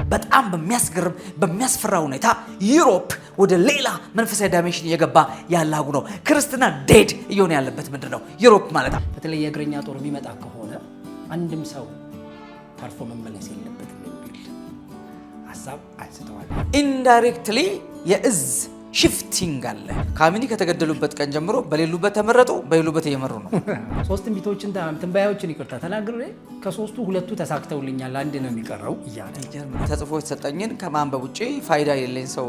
በጣም በሚያስገርም በሚያስፈራ ሁኔታ ዩሮፕ ወደ ሌላ መንፈሳዊ ዳይሜንሽን እየገባ ያለ አህጉር ነው። ክርስትና ዴድ እየሆነ ያለበት ምንድን ነው ዩሮፕ ማለት ነው። በተለይ የእግረኛ ጦር የሚመጣ ከሆነ አንድም ሰው ተርፎ መመለስ የለበትም የሚል ሀሳብ አንስተዋል። ኢንዳይሬክትሊ የእዝ ሽፍቲንግ አለ። ካሚኒ ከተገደሉበት ቀን ጀምሮ በሌሉበት ተመረጡ፣ በሌሉበት እየመሩ ነው። ሶስት ትንቢቶችን ትንባያዎችን ይቅርታ ተናግሬ ከሶስቱ ሁለቱ ተሳክተውልኛል፣ አንድ ነው የሚቀረው እያለ ተጽፎ የተሰጠኝን ከማንበብ ውጭ ፋይዳ የሌለኝ ሰው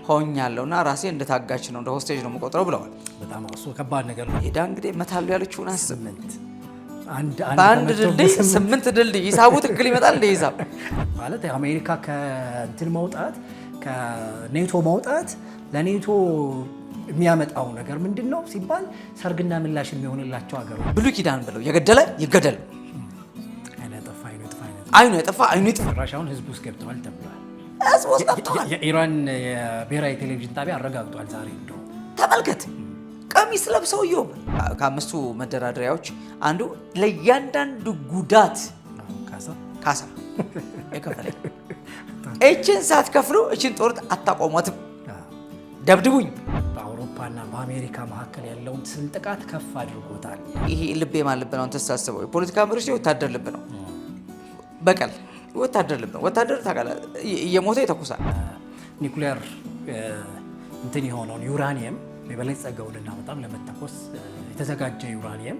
ሆኛለሁና ራሴ እንደታጋች ነው እንደ ሆስቴጅ ነው የምቆጥረው ብለዋል። በጣም እሱ ከባድ ነገር ነው። ሄዳ እንግዲህ መታሉ ያለችውን አስብ። በአንድ ድልድይ 8 ድልድይ ሂሳቡ ትክክል ይመጣል። እንደ ሂሳብ ማለት አሜሪካ ከእንትን መውጣት ከኔቶ መውጣት ለኔቶ የሚያመጣው ነገር ምንድን ነው ሲባል ሰርግና ምላሽ የሚሆንላቸው ሀገሮች ብሉይ ኪዳን ብለው የገደለ ይገደል፣ አይኑ የጠፋ አይኑ ይጥፋ። ራሻውን ህዝብ ውስጥ ገብተዋል ተብሏል። ህዝብ ውስጥ ገብተዋል። የኢራን የብሔራዊ ቴሌቪዥን ጣቢያ አረጋግጧል። ዛሬ እንደው ተመልከት፣ ቀሚስ ለብሰው ኢዮብ ከአምስቱ መደራደሪያዎች አንዱ ለእያንዳንዱ ጉዳት ካሳ የከፈለ እችን ሳትከፍሉ እችን ጦርነት አታቆሟትም፣ ደብድቡኝ። በአውሮፓና በአሜሪካ መካከል ያለውን ስንጥቃት ከፍ አድርጎታል። ይሄ ልብ የማን ልብ ነው? ተሳስበው የፖለቲካ መሪዎች ወታደር ልብ ነው። በቀል ወታደር ልብ ነው። ወታደር ታውቃለህ፣ እየሞተ ይተኩሳል። ኒኩሊየር እንትን የሆነውን ዩራኒየም የበለጸገውንና በጣም ለመተኮስ የተዘጋጀ ዩራኒየም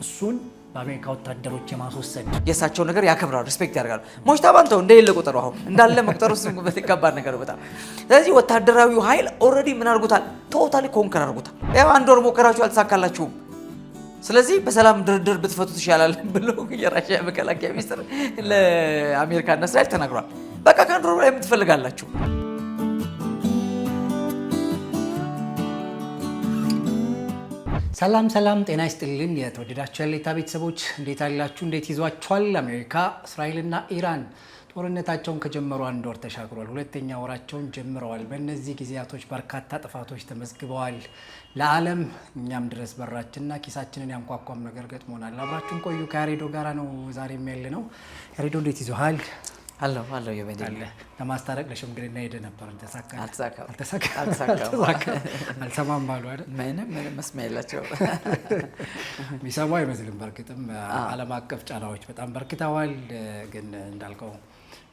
እሱን በአሜሪካ ወታደሮች የማስወሰድ የእሳቸው ነገር ያከብራሉ፣ ሪስፔክት ያደርጋሉ። ሞሽታ ባንተው እንደሌለ ቁጥሩ አሁን እንዳለ መቁጠሩ ስንጉበት ይከባድ ነገር በጣም። ስለዚህ ወታደራዊው ኃይል ኦልሬዲ ምን አድርጉታል? ቶታሊ ኮንከር አድርጉታል። ያው አንድ ወር ሞከራችሁ አልተሳካላችሁም። ስለዚህ በሰላም ድርድር ብትፈቱት ይሻላል ብሎ የራሽያ መከላከያ ሚኒስትር ለአሜሪካና እስራኤል ተናግሯል። በቃ ከአንድ ወር ላይ የምትፈልጋላችሁ ሰላም ሰላም፣ ጤና ይስጥልን የተወደዳችሁ ያሌታ ቤተሰቦች እንዴት አላችሁ? እንዴት ይዟችኋል? አሜሪካ እስራኤልና ኢራን ጦርነታቸውን ከጀመሩ አንድ ወር ተሻግሯል። ሁለተኛ ወራቸውን ጀምረዋል። በእነዚህ ጊዜያቶች በርካታ ጥፋቶች ተመዝግበዋል። ለዓለም እኛም ድረስ በራችንና ኪሳችንን ያንኳኳም ነገር ገጥሞናል። አብራችሁን ቆዩ። ከያሬዶ ጋራ ነው ዛሬም ያለ ነው። ያሬዶ እንዴት ይዞሃል? አለው የበደለ ለማስታረቅ ለሽምግልና ሄደ ነበር። አልሰማም ባሉ አይደል? ምንም መስሚያ የላቸው የሚሰሙ አይመስልም። በእርግጥም ዓለም አቀፍ ጫናዎች በጣም በርክተዋል። ግን እንዳልከው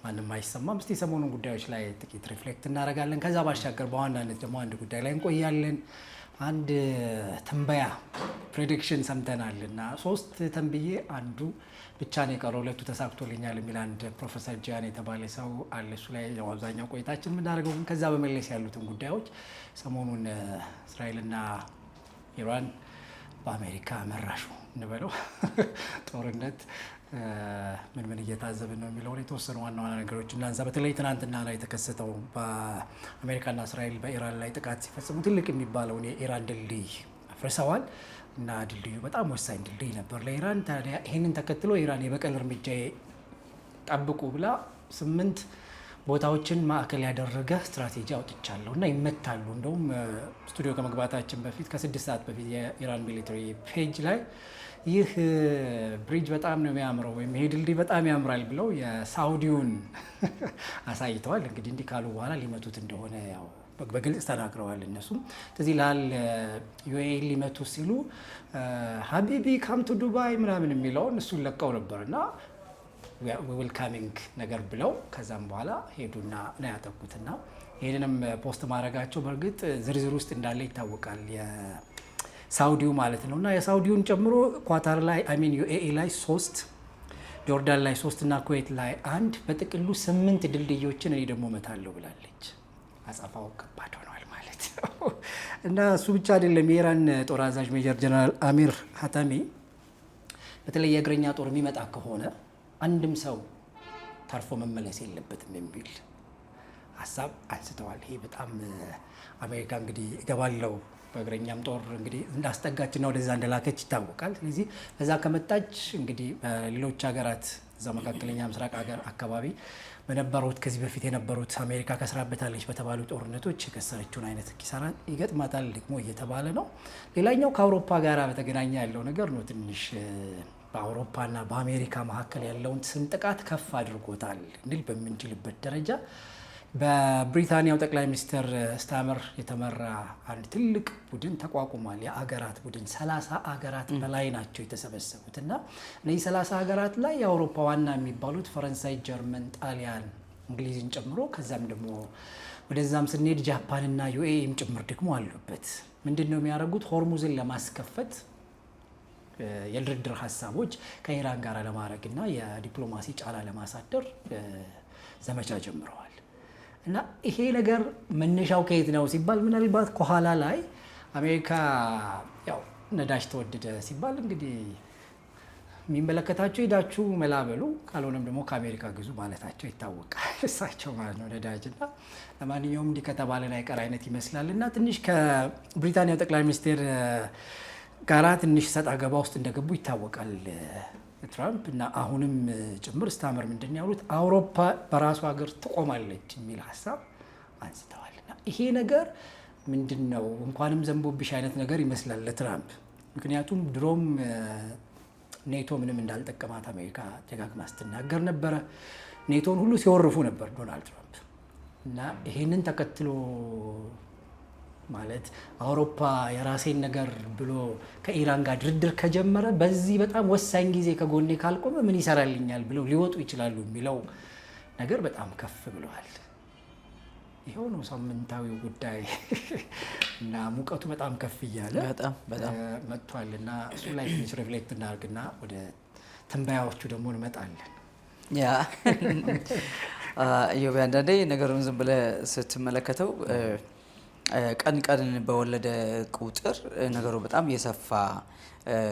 ማንም አይሰማም። እስቲ ሰሞኑን ጉዳዮች ላይ ጥቂት ሪፍሌክት እናደርጋለን። ከዛ ባሻገር በዋናነት ደግሞ አንድ ጉዳይ ላይ እንቆያለን። አንድ ትንበያ ፕሬዲክሽን ሰምተናል እና 3 ተንብዬ አንዱ ብቻ ነው የቀረው፣ 2ቱ ተሳክቶልኛል የሚል አንድ ፕሮፌሰር ጂያን የተባለ ሰው አለ። እሱ ላይ አብዛኛው ቆይታችን የምናደርገው ግን ከዛ በመለስ ያሉትን ጉዳዮች ሰሞኑን እስራኤልና ኢራን በአሜሪካ መራሹ እንበለው ጦርነት ምን እየታዘብን ነው የሚለውን የተወሰኑ ዋና ዋና ነገሮች እናንሳ። በተለይ ትናንትና ላይ የተከሰተው በአሜሪካና እስራኤል በኢራን ላይ ጥቃት ሲፈጽሙ ትልቅ የሚባለውን የኢራን ድልድይ አፍርሰዋል እና ድልድዩ በጣም ወሳኝ ድልድይ ነበር ለኢራን። ታዲያ ይህንን ተከትሎ ኢራን የበቀል እርምጃ ጠብቁ ብላ 8 ቦታዎችን ማዕከል ያደረገ ስትራቴጂ አውጥቻለሁ እና ይመታሉ። እንደውም ስቱዲዮ ከመግባታችን በፊት ከ6 ሰዓት በፊት የኢራን ሚሊተሪ ፔጅ ላይ ይህ ብሪጅ በጣም ነው የሚያምረው ወይም ይሄ ድልድይ በጣም ያምራል ብለው የሳውዲውን አሳይተዋል። እንግዲህ እንዲህ ካሉ በኋላ ሊመቱት እንደሆነ ያው በግልጽ ተናግረዋል። እነሱም ስለዚህ ላል ዩኤኢ ሊመቱ ሲሉ ሀቢቢ ካም ቱ ዱባይ ምናምን የሚለውን እሱን ለቀው ነበር እና ዌልካሚንግ ነገር ብለው ከዛም በኋላ ሄዱና ነው ያጠቁትና ይህንንም ፖስት ማድረጋቸው በእርግጥ ዝርዝር ውስጥ እንዳለ ይታወቃል። የሳውዲው ማለት ነው እና የሳውዲውን ጨምሮ ኳታር ላይ ዩኤኢ ላይ 3 ጆርዳን ላይ 3 እና ኩዌት ላይ 1 በጥቅሉ 8 ድልድዮችን እኔ ደግሞ መታለሁ ብላለች። አጻፋው ከባድ ሆኗል ማለት ነው እና እሱ ብቻ አይደለም። የኢራን ጦር አዛዥ ሜጀር ጀነራል አሚር ሀታሚ በተለይ የእግረኛ ጦር የሚመጣ ከሆነ አንድም ሰው ተርፎ መመለስ የለበትም የሚል ሀሳብ አንስተዋል። ይሄ በጣም አሜሪካ እንግዲህ እገባለው በእግረኛም ጦር እንግዲህ እንዳስጠጋችና ወደዛ እንደላከች ይታወቃል። ስለዚህ በዛ ከመጣች እንግዲህ በሌሎች ሀገራት እዛ መካከለኛ ምስራቅ ሀገር አካባቢ በነበሩት ከዚህ በፊት የነበሩት አሜሪካ ከስራበታለች በተባሉ ጦርነቶች የከሰረችውን አይነት ኪሳራ ይገጥማታል ደግሞ እየተባለ ነው። ሌላኛው ከአውሮፓ ጋር በተገናኘ ያለው ነገር ነው ትንሽ በአውሮፓና በአሜሪካ መካከል ያለውን ስንጥቃት ከፍ አድርጎታል እንዲል በምንችልበት ደረጃ በብሪታንያው ጠቅላይ ሚኒስትር ስታመር የተመራ አንድ ትልቅ ቡድን ተቋቁሟል። የአገራት ቡድን 30 አገራት በላይ ናቸው የተሰበሰቡት እና እነዚህ 30 አገራት ላይ የአውሮፓ ዋና የሚባሉት ፈረንሳይ፣ ጀርመን፣ ጣሊያን፣ እንግሊዝን ጨምሮ ከዛም ደግሞ ወደዛም ስንሄድ ጃፓንና ዩኤኢም ጭምር ደግሞ አሉበት። ምንድን ነው የሚያደርጉት? ሆርሙዝን ለማስከፈት የድርድር ሀሳቦች ከኢራን ጋር ለማድረግና የዲፕሎማሲ ጫና ለማሳደር ዘመቻ ጀምረዋል። እና ይሄ ነገር መነሻው ከየት ነው ሲባል ምናልባት ከኋላ ላይ አሜሪካ ያው ነዳጅ ተወደደ ሲባል እንግዲህ የሚመለከታቸው ሄዳችሁ መላበሉ ካልሆነም ደግሞ ከአሜሪካ ግዙ ማለታቸው ይታወቃል። እሳቸው ማለት ነው ነዳጅ እና ለማንኛውም እንዲህ ከተባለን አይቀር አይነት ይመስላል። እና ትንሽ ከብሪታንያ ጠቅላይ ሚኒስቴር ጋራ ትንሽ ሰጣ ገባ ውስጥ እንደገቡ ይታወቃል ትራምፕ። እና አሁንም ጭምር ስታመር ምንድን ያሉት አውሮፓ በራሱ ሀገር ትቆማለች የሚል ሀሳብ አንስተዋል። እና ይሄ ነገር ምንድን ነው እንኳንም ዘንቦብሽ አይነት ነገር ይመስላል ለትራምፕ። ምክንያቱም ድሮም ኔቶ ምንም እንዳልጠቀማት አሜሪካ ደጋግማ ስትናገር ነበረ። ኔቶን ሁሉ ሲወርፉ ነበር ዶናልድ ትራምፕ። እና ይሄንን ተከትሎ ማለት አውሮፓ የራሴን ነገር ብሎ ከኢራን ጋር ድርድር ከጀመረ በዚህ በጣም ወሳኝ ጊዜ ከጎኔ ካልቆመ ምን ይሰራልኛል ብለው ሊወጡ ይችላሉ የሚለው ነገር በጣም ከፍ ብለዋል። ይሄው ነው ሳምንታዊው ጉዳይ እና ሙቀቱ በጣም ከፍ እያለ መጥቷል። እና እሱ ላይ ትንሽ ሪፍሌክት እናድርግና ወደ ትንበያዎቹ ደግሞ እንመጣለን። ያ ኢዮብ አንዳንዴ ነገሩን ዝም ብለህ ስትመለከተው ቀን ቀን በወለደ ቁጥር ነገሩ በጣም እየሰፋ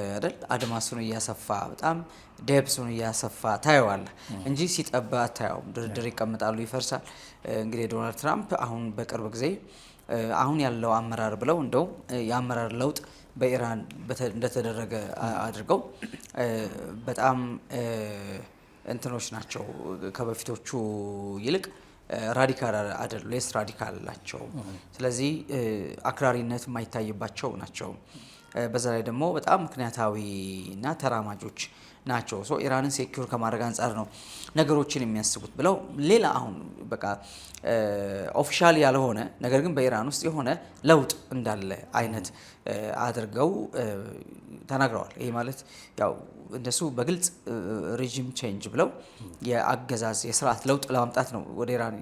አይደል? አድማሱን እያሰፋ በጣም ዴፕሱን እያሰፋ ታየዋለህ እንጂ ሲጠባ አታየውም። ድርድር ይቀመጣሉ፣ ይፈርሳል። እንግዲህ ዶናልድ ትራምፕ አሁን በቅርብ ጊዜ አሁን ያለው አመራር ብለው እንደው የአመራር ለውጥ በኢራን እንደተደረገ አድርገው በጣም እንትኖች ናቸው ከበፊቶቹ ይልቅ ራዲካል አይደሉ፣ ሌስ ራዲካል ናቸው። ስለዚህ አክራሪነት የማይታይባቸው ናቸው። በዛ ላይ ደግሞ በጣም ምክንያታዊና ተራማጆች ናቸው። ሶ ኢራንን ሴኩር ከማድረግ አንጻር ነው ነገሮችን የሚያስቡት ብለው ሌላ አሁን በቃ ኦፊሻል ያልሆነ ነገር ግን በኢራን ውስጥ የሆነ ለውጥ እንዳለ አይነት አድርገው ተናግረዋል። ይሄ ማለት ያው እንደሱ በግልጽ ሬጂም ቼንጅ ብለው የአገዛዝ የስርዓት ለውጥ ለማምጣት ነው ወደ ኢራን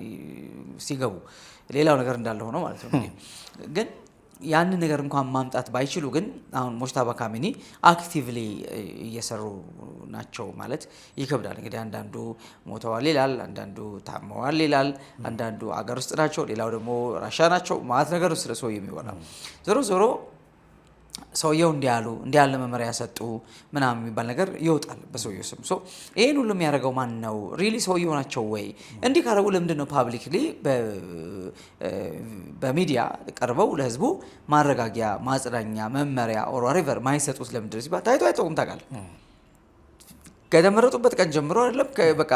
ሲገቡ። ሌላው ነገር እንዳለ ሆኖ ማለት ነው። ግን ያንን ነገር እንኳን ማምጣት ባይችሉ ግን አሁን ሙጅተባ ካሚኒ አክቲቭሊ እየሰሩ ናቸው ማለት ይከብዳል። እንግዲህ አንዳንዱ ሞተዋል ይላል፣ አንዳንዱ ታመዋል ይላል፣ አንዳንዱ አገር ውስጥ ናቸው፣ ሌላው ደግሞ ራሻ ናቸው ማለት ነገር ስለ ሰው የሚወራው ዞሮ ዞሮ ሰውየው እንዲያለ መመሪያ ሰጡ ምናምን የሚባል ነገር ይወጣል በሰውየው ስም። ሶ ይሄን ሁሉ የሚያደርገው ማን ነው? ሪሊ ሰውየው ናቸው ወይ? እንዲህ ካረጉ ለምንድን ነው ፓብሊክሊ በሚዲያ ቀርበው ለህዝቡ ማረጋጊያ፣ ማጽዳኛ፣ መመሪያ ኦር ሪቨር ማይሰጡት? ለምንድን ነው ሲባል ታይቶ አይጠቁም። ታውቃለህ ከተመረጡበት ቀን ጀምሮ አይደለም በቃ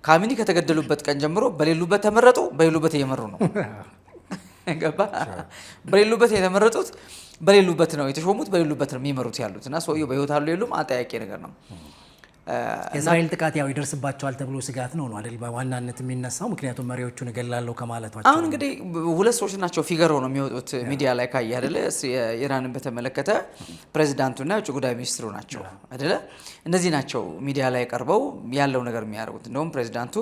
ካሚኒ ከተገደሉበት ቀን ጀምሮ በሌሉበት ተመረጡ፣ በሌሉበት እየመሩ ነው። ገባ? በሌሉበት የተመረጡት በሌሉበት ነው የተሾሙት፣ በሌሉበት ነው የሚመሩት ያሉት። እና ሰውየው በህይወት አሉ የሉም አጠያቂ ነገር ነው። የእስራኤል ጥቃት ያው ይደርስባቸዋል ተብሎ ስጋት ነው አይደል በዋናነት የሚነሳው። ምክንያቱም መሪዎቹን እገላለሁ ከማለቷቸው። አሁን እንግዲህ ሁለት ሰዎች ናቸው ፊገሮ ነው የሚወጡት ሚዲያ ላይ ካየህ አይደለ? የኢራንን በተመለከተ ፕሬዚዳንቱና የውጭ ጉዳይ ሚኒስትሩ ናቸው አይደለ? እነዚህ ናቸው ሚዲያ ላይ ቀርበው ያለው ነገር የሚያደርጉት። እንደውም ፕሬዚዳንቱ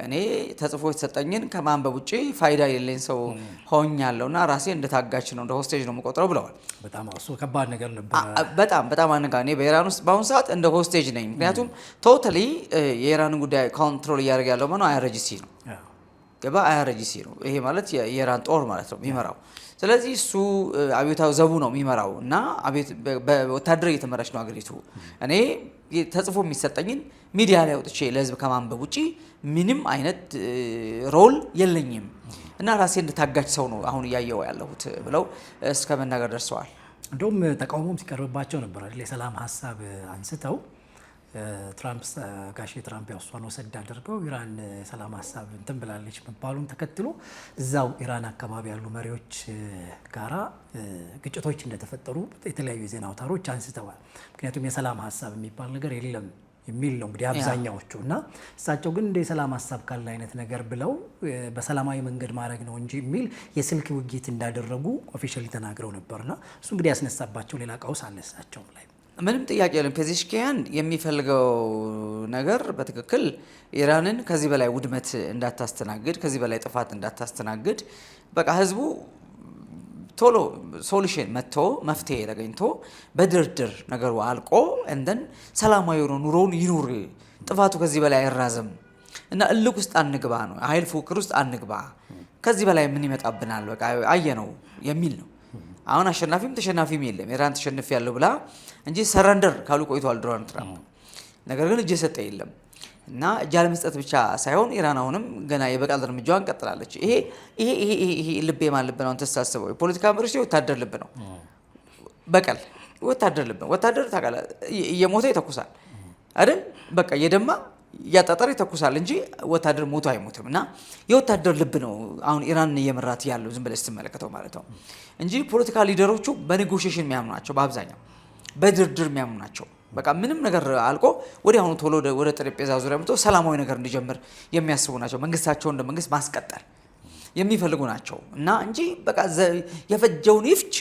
እኔ ተጽፎ የተሰጠኝን ከማንበብ ውጭ ፋይዳ የሌለኝ ሰው ሆኛለሁና ራሴ እንደታጋች ነው እንደ ሆስቴጅ ነው የምቆጥረው ብለዋል። በጣም እሱ ከባድ ነገር ነበር። በጣም አነጋ። እኔ በኢራን ውስጥ በአሁኑ ሰዓት እንደ ሆስቴጅ ነኝ። ምክንያቱም ቶታሊ የኢራንን ጉዳይ ኮንትሮል እያደረገ ያለው ማነው? አይአርጂሲ ነው። ገባ? አይአርጂሲ ነው። ይሄ ማለት የኢራን ጦር ማለት ነው የሚመራው። ስለዚህ እሱ አብዮታዊ ዘቡ ነው የሚመራው እና በወታደር እየተመራች ነው አገሪቱ። እኔ ተጽፎ የሚሰጠኝን ሚዲያ ላይ ወጥቼ ለህዝብ ከማንበብ ውጪ ምንም አይነት ሮል የለኝም እና ራሴ እንደታጋች ሰው ነው አሁን እያየው ያለሁት ብለው እስከ መናገር ደርሰዋል። እንደውም ተቃውሞም ሲቀርብባቸው ነበር አይደል? የሰላም ሀሳብ አንስተው ትራምፕ ጋሼ ትራምፕ ያውሷን ወሰድ አድርገው ኢራን ሰላም ሀሳብ እንትን ብላለች መባሉን ተከትሎ እዛው ኢራን አካባቢ ያሉ መሪዎች ጋራ ግጭቶች እንደተፈጠሩ የተለያዩ የዜና አውታሮች አንስተዋል። ምክንያቱም የሰላም ሀሳብ የሚባል ነገር የለም የሚል ነው እንግዲህ አብዛኛዎቹ እና እሳቸው ግን እንደ የሰላም ሀሳብ ካለ አይነት ነገር ብለው በሰላማዊ መንገድ ማድረግ ነው እንጂ የሚል የስልክ ውይይት እንዳደረጉ ኦፊሻሊ ተናግረው ነበርና እሱ እንግዲህ ያስነሳባቸው ሌላ ቀውስ አነሳቸውም ላይ ምንም ጥያቄ የለም። ፔዜሽኪያን የሚፈልገው ነገር በትክክል ኢራንን ከዚህ በላይ ውድመት እንዳታስተናግድ፣ ከዚህ በላይ ጥፋት እንዳታስተናግድ በቃ ህዝቡ ቶሎ ሶሉሽን መጥቶ መፍትሄ ተገኝቶ በድርድር ነገሩ አልቆ እንደን ሰላማዊ ኑሮውን ይኑር፣ ጥፋቱ ከዚህ በላይ አይራዘም እና እልክ ውስጥ አንግባ ነው፣ ኃይል ፉክክር ውስጥ አንግባ፣ ከዚህ በላይ ምን ይመጣብናል በቃ አየነው የሚል ነው። አሁን አሸናፊም ተሸናፊም የለም። ኢራን ተሸንፍ ያለው ብላ እንጂ ሰረንደር ካሉ ቆይቷል ዶናልድ ትራምፕ። ነገር ግን እጅ የሰጠ የለም እና እጅ አለመስጠት ብቻ ሳይሆን ኢራን አሁንም ገና የበቀል እርምጃዋን ቀጥላለች። ይሄ ልብ የማን ልብ ነው? ተሳስበው የፖለቲካ መሪዎች ወታደር ልብ ነው። በቀል ወታደር ልብ ነው። ወታደር ታውቃለህ እየሞተ ይተኩሳል አይደል? በቃ እየደማ እያጣጠረ ይተኩሳል እንጂ ወታደር ሞቶ አይሞትም። እና የወታደር ልብ ነው አሁን ኢራን እየመራት ያለው ዝም ብለህ ስትመለከተው ማለት ነው እንጂ ፖለቲካ ሊደሮቹ በኔጎሺዬሽን የሚያምኑ ናቸው። በአብዛኛው በድርድር የሚያምኑ ናቸው። በቃ ምንም ነገር አልቆ ወዲያውኑ ቶሎ ወደ ጠረጴዛ ዙሪያ መጥቶ ሰላማዊ ነገር እንዲጀምር የሚያስቡ ናቸው። መንግስታቸውን እንደ መንግስት ማስቀጠል የሚፈልጉ ናቸው እና እንጂ በቃ የፈጀውን ይፍጅ፣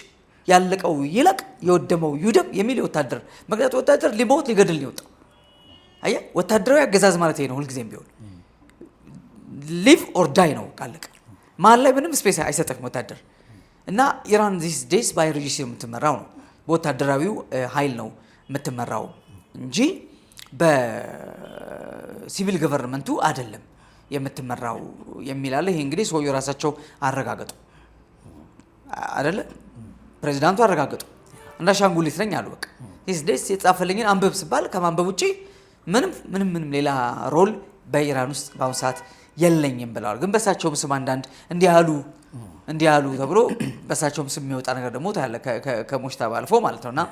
ያለቀው ይለቅ፣ የወደመው ይውደም የሚል ወታደር። ምክንያቱም ወታደር ሊሞት ሊገድል ነው የወጣው። አያ ወታደራዊ አገዛዝ ማለት ይሄ ነው። ሁልጊዜም ቢሆን ሊቭ ኦር ዳይ ነው ካለቀ መሀል ላይ ምንም ስፔስ አይሰጥም ወታደር። እና ኢራን ዚስ ዴይስ ባይ ሬጂም የምትመራው ነው፣ በወታደራዊው ኃይል ነው የምትመራው እንጂ በሲቪል ገቨርንመንቱ አይደለም የምትመራው የሚል አለ። ይሄ እንግዲህ ሰውየው ራሳቸው አረጋገጡ አይደለ? ፕሬዚዳንቱ አረጋገጡ። እንደ አሻንጉሊት ነኝ አሉ። በቃ ዚስ ዴይስ የተጻፈልኝን አንብብ ሲባል ከማንበብ ውጪ ምንም ሌላ ሮል በኢራን ውስጥ በአሁኑ ሰዓት የለኝም ብለዋል። ግን በሳቸውም ስም አንዳንድ እንዲህ ያሉ ተብሎ በሳቸውም ስም የሚወጣ ነገር ደግሞ ታያለ ከሞሽታ ባልፎ ማለት ነውና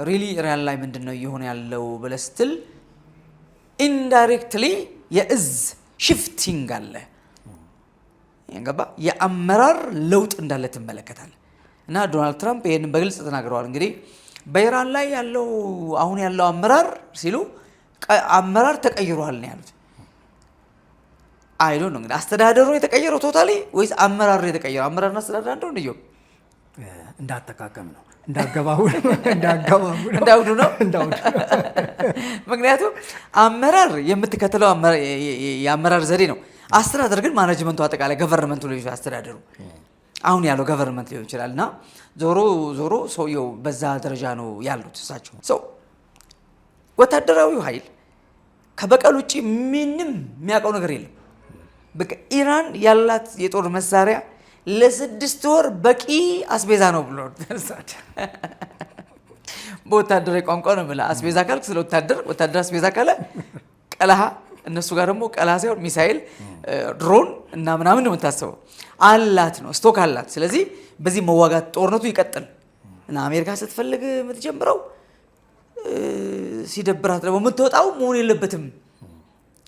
ሪሊ ኢራን ላይ ምንድነው እየሆነ ያለው ብለህ ስትል ኢንዳይሬክትሊ የእዝ ሽፍቲንግ አለ። ያንገባ የአመራር ለውጥ እንዳለ ትመለከታለህ። እና ዶናልድ ትራምፕ ይሄንን በግልጽ ተናግረዋል። እንግዲህ በኢራን ላይ ያለው አሁን ያለው አመራር ሲሉ አመራር ተቀይሯል ነው ያሉት። አይዶ ነው እንግዲህ አስተዳደሩ የተቀየረው ቶታሊ ወይስ አመራር የተቀየረው? አመራርና አስተዳደር እንደው እንደው እንዳጠቃቀም ነው እንዳገባው ነው። ምክንያቱም አመራር የምትከተለው የአመራር ዘዴ ነው። አስተዳደር ግን ማኔጅመንቱ አጠቃላይ ገቨርንመንቱ ነው አስተዳደሩ አሁን ያለው ገቨርንመንት ሊሆን ይችላልና ዞሮ ሰውየው በዛ ደረጃ ነው ያሉት እሳቸው። ወታደራዊው ኃይል ከበቀል ውጪ ምንም የሚያውቀው ነገር የለም። በቃ ኢራን ያላት የጦር መሳሪያ ለ6 ወር በቂ አስቤዛ ነው ብሎ በወታደራዊ ቋንቋ ነው ብላ አስቤዛ ካልክ ስለ ወታደር አስቤዛ ካለ ቀለሃ፣ እነሱ ጋር ደግሞ ቀለሃ ሳይሆን ሚሳኤል፣ ድሮን እና ምናምን ነው የምታስበው አላት ነው ስቶክ አላት። ስለዚህ በዚህ መዋጋት ጦርነቱ ይቀጥል እና አሜሪካ ስትፈልግ የምትጀምረው ሲደብራት ደግሞ የምትወጣው መሆን የለበትም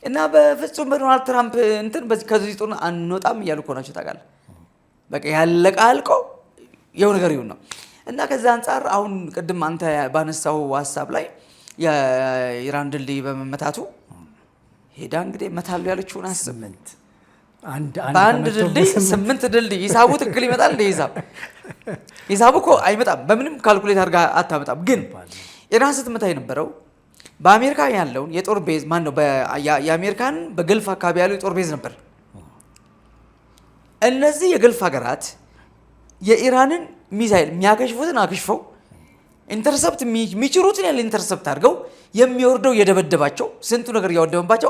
እና በፍጹም በዶናልድ ትራምፕ እንትን ከዚህ ጦርነት አንወጣም እያሉ እኮ ናቸው ታውቃለህ። በቃ ያለቀ አልቆ የው ነገር ይሁን ነው እና ከዛ አንፃር አሁን ቅድም አንተ ባነሳው ሐሳብ ላይ የኢራን ድልድይ በመመታቱ ሄዳ እንግዲህ መታሉ ያለችውን አስብ። በአንድ ድልድይ 8 ድልድይ ሂሳቡ ትክክል ይመጣል እንደ ሂሳቡ እኮ አይመጣም። በምንም ካልኩሌት አድርጋ አታመጣም። ግን ኢራን ስትመታ የነበረው በአሜሪካ ያለውን የጦር ቤዝ ማን ነው የአሜሪካን በገልፍ አካባቢ ያለው የጦር ቤዝ ነበር። እነዚህ የገልፍ ሀገራት የኢራንን ሚሳኤል የሚያከሽፉትን አክሽፈው ኢንተርሰፕት የሚችሩትን ያለ ኢንተርሰፕት አድርገው የሚወርደው የደበደባቸው ስንቱ ነገር ያወደመባቸው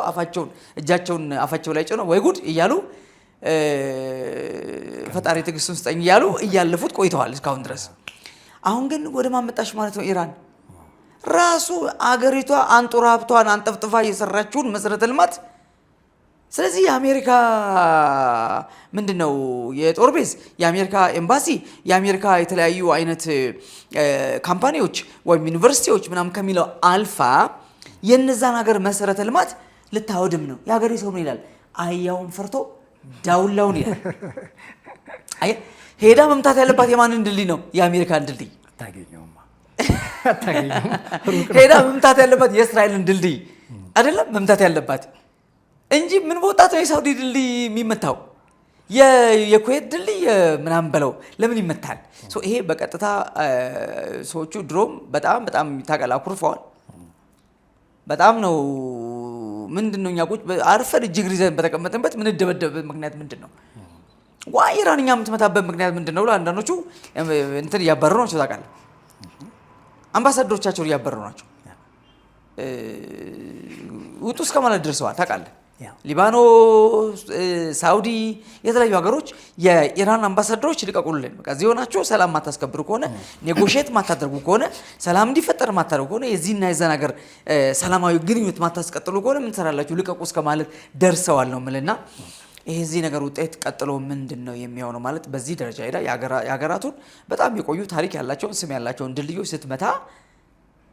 እጃቸውን አፋቸው ላይ ጭነው ወይ ጉድ እያሉ ፈጣሪ ትዕግስቱን ስጠኝ እያሉ እያለፉት ቆይተዋል እስካሁን ድረስ። አሁን ግን ወደ ማመጣሽ ማለት ነው ኢራን ራሱ አገሪቷ አንጡራ ሀብቷን አንጠፍጥፋ የሰራችውን መሰረተ ልማት። ስለዚህ የአሜሪካ ምንድነው የጦር ቤዝ፣ የአሜሪካ ኤምባሲ፣ የአሜሪካ የተለያዩ አይነት ካምፓኒዎች ወይም ዩኒቨርሲቲዎች ምናምን ከሚለው አልፋ የነዛን ሀገር መሰረተ ልማት ልታወድም ነው። የሀገሬ ሰው ምን ይላል? አያውን ፈርቶ ዳውላውን ይላል። ሄዳ መምታት ያለባት የማንን ድልድይ ነው? የአሜሪካን ድልድይ። ሄዳ መምታት ያለባት የእስራኤልን ድልድይ አይደለም መምታት ያለባት እንጂ ምን በወጣት ነው የሳውዲ ድልድይ የሚመታው? የኩዌት ድልድይ ምናምን በለው ለምን ይመታል? ይሄ በቀጥታ ሰዎቹ ድሮም በጣም ታውቃለህ አኩርፈዋል። በጣም ነው ምንድነው እኛ ቁጭ አርፈን እጅግ ይዘን በተቀመጥንበት ምን ደበደበበት ምክንያት ምንድነው? ኢራን እኛ የምትመታበት ምክንያት ምንድነው? አንዳንዶቹ እንትን እያባረሩ ናቸው ታውቃለህ። አምባሳደሮቻቸው እያባረሩ ናቸው። ውጡ እስከ ማለት ደርሰዋል ታውቃለህ። ሊባኖስ፣ ሳውዲ፣ የተለያዩ ሀገሮች የኢራን አምባሳደሮች ልቀቁልን፣ በቃ እዚህ ሆናችሁ ሰላም ማታስከብሩ ከሆነ ኔጎሼት ማታደርጉ ከሆነ ሰላም እንዲፈጠር ማታደርጉ ከሆነ የዚህና የዛን ሀገር ሰላማዊ ግንኙነት ማታስቀጥሉ ከሆነ ምን ትሰራላችሁ ልቀቁ እስከ ማለት ደርሰዋል ነው የምልና ይሄ እዚህ ነገር ውጤት ቀጥሎ ምንድነው የሚሆነው ማለት በዚህ ደረጃ ሄዳ የሀገራቱን በጣም የቆዩ ታሪክ ያላቸውን ስም ያላቸውን ድልድዮች ስትመታ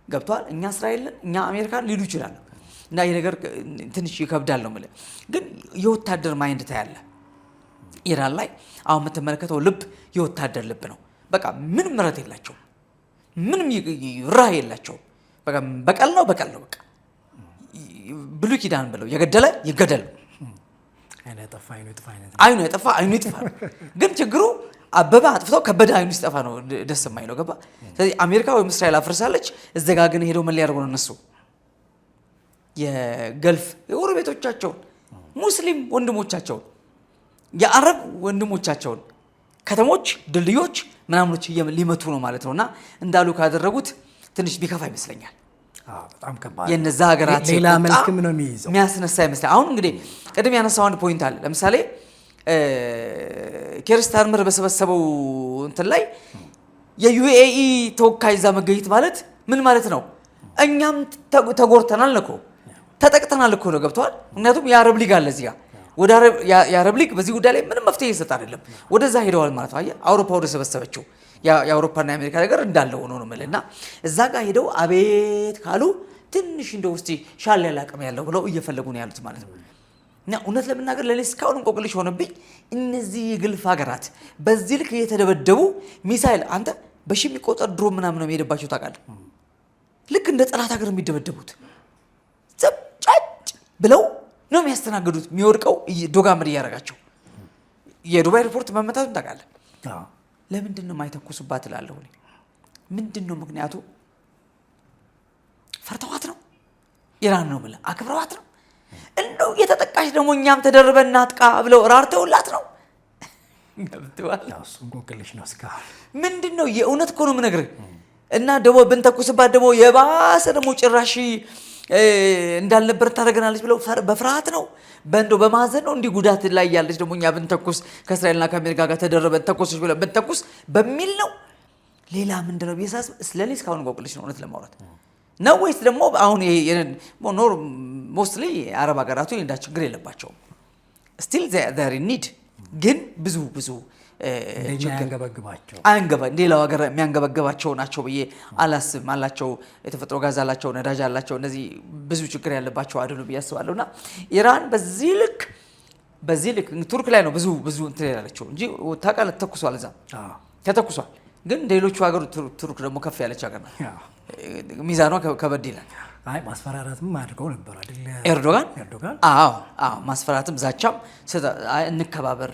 ገብቷል። እኛ እስራኤልን እኛ አሜሪካን ሊሉ ይችላሉ እና ይሄ ነገር ትንሽ ይከብዳል ነው ማለት ግን የወታደር ማይንድ ታያለ ኢራን ላይ አሁን የምትመለከተው ልብ የወታደር ልብ ነው። በቃ ምንም ምረት የላቸው ምንም ራህ የላቸው። በቃ በቀል ነው በቃ ብሉይ ኪዳን ብለው የገደለ ይገደል አይኑ የጠፋ አይኑ ይጥፋ። ግን ችግሩ አበበ አጥፍተው ከበደ አይኑ ሲጠፋ ነው ደስ የማይለው ገባ። ስለዚህ አሜሪካ ወይም እስራኤል አፍርሳለች። እዘጋ ግን ሄደው ምን ሊያደርጉ ነው እነሱ የገልፍ የጎረቤቶቻቸውን ሙስሊም ወንድሞቻቸውን የአረብ ወንድሞቻቸውን ከተሞች ድልድዮች ምናምኖች ሊመቱ ነው ማለት ነውና እንዳሉ ካደረጉት ትንሽ ቢከፋ ይመስለኛል። በጣም ከባድ የነዛ ሀገራት ሌላ መልክም ነው የሚይዘው የሚያስነሳ ይመስላል። አሁን እንግዲህ ቀደም ያነሳው አንድ ፖይንት አለ። ለምሳሌ ኬር ስታርመር በሰበሰበው እንትን ላይ የዩኤኢ ተወካይ እዛ መገኘት ማለት ምን ማለት ነው? እኛም ተጎርተናል እኮ ተጠቅተናል እኮ ነው ገብቷል። ምክንያቱም የአረብ ሊግ አለ እዚህ ጋር ወደ የአረብ ሊግ በዚህ ጉዳይ ላይ ምንም መፍትሄ ይሰጥ አይደለም ወደዛ ሄደዋል ማለት ነው። አየህ አውሮፓ ወደ ሰበሰበችው የአውሮፓና የአሜሪካ ነገር እንዳለ ሆኖ ነው ማለት እና እዛ ጋር ሄደው አቤት ካሉ ትንሽ እንደው እስቲ ሻል ያለ አቅም ያለው ብለው እየፈለጉ ነው ያሉት ማለት ነው። እና እውነት ለምናገር ለኔ እስካሁን እንቆቅልሽ ሆነብኝ እነዚህ የግልፍ ሀገራት በዚህ ልክ እየተደበደቡ ሚሳኤል አንተ በሺ የሚቆጠር ድሮ ምናምን ነው የሚሄድባቸው ታውቃለህ። ልክ እንደ ጠላት ሀገር የሚደበደቡት ጸጭ ብለው ነው የሚያስተናግዱት። የሚወድቀው ዶጋምድ እያደረጋቸው የዱባይ ሪፖርት መመታቱን ታውቃለህ። ለምንድን ነው የማይተኩሱባት እላለሁ እኔ። ምንድን ነው ምክንያቱ? ፈርተዋት ነው ኢራን ነው ብለህ አክብረዋት ነው እንደው የተጠቃሽ ደግሞ እኛም ተደርበን እናጥቃ ብለው ራርተውላት ነው ገብቷል። እሱ እንቆቅልሽ ነው እስካሁን ምንድን ነው የእውነት እኮ ነው የምነግርህ። እና ደግሞ ብንተኩስባት ደግሞ የባሰ ደግሞ ጭራሽ እንዳልነበር ታደርገናለች ብለው በፍርሃት ነው በእንዶ በማዘን ነው እንዲህ ጉዳት ላይ ያለች ደግሞ እኛ ብንተኩስ ከእስራኤልና ከአሜሪካ ጋር ተደረበን ተኩስሽ ብለን ብንተኩስ በሚል ነው። ሌላ ምንድነው ቢያሳስብ ስለዚህ እስካሁን እንቆቅልሽ ነው እውነት ለማውራት ነው ወይስ ደግሞ አሁን ኖር ሞስትሊ አረብ ሀገራቱ እንዳ ችግር የለባቸውም ስቲል ዜር ኢን ኒድ ግን ብዙ ሌላው ሀገር የሚያንገበግባቸው ናቸው ብዬ አላስብም። አላቸው የተፈጥሮ ጋዝ አላቸው ነዳጅ አላቸው እነዚህ ብዙ ችግር ያለባቸው አይደሉም ብዬ አስባለሁና ኢራን በዚህ ልክ ቱርክ ላይ ነው ብዙ እንትን ያለችው እንጂ ታውቃለህ ተኩሷል እዛ ተተኩሷል። ግን ሌሎቹ ሀገር ቱርክ ደግሞ ከፍ ያለች ሀገር ናት። ሚዛኗ ከበድ ይላል። ማስፈራራትም አድርገው ነበር አይደል ኤርዶጋን? አዎ ማስፈራራትም ዛቻም እንከባበር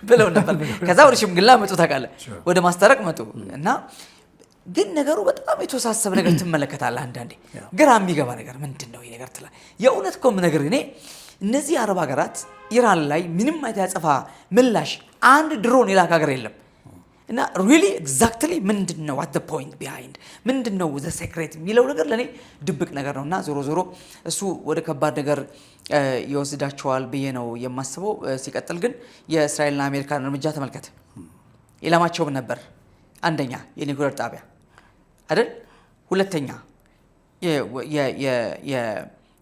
ብለው ነበር። ከዛ ወደ ሽምግልና መጡ ታውቃለህ ወደ ማስታረቅ መጡ እና ግን ነገሩ በጣም የተወሳሰበ ነገር ትመለከታለህ። አንዳንዴ ግራ የሚገባ ነገር ምንድነው ይሄ ነገር ትላለህ። የእውነት እኮ ነገር እኔ እነዚህ አረብ ሀገራት ኢራን ላይ ምንም አይነት ያጸፋ ምላሽ አንድ ድሮን የላከ ሀገር የለም እና ሪሊ ኤግዛክትሊ ምንድነው what the point behind ምንድነው the secret የሚለው ነገር ለኔ ድብቅ ነገር ነውና ዞሮ እሱ ወደ ከባድ ነገር ይወስዳቸዋል ብዬ ነው የማስበው። ሲቀጥል ግን የእስራኤልና አሜሪካን እርምጃ ተመልከተ። ኢላማቸው ምን ነበር? አንደኛ የኒውክሌር ጣቢያ አይደል? ሁለተኛ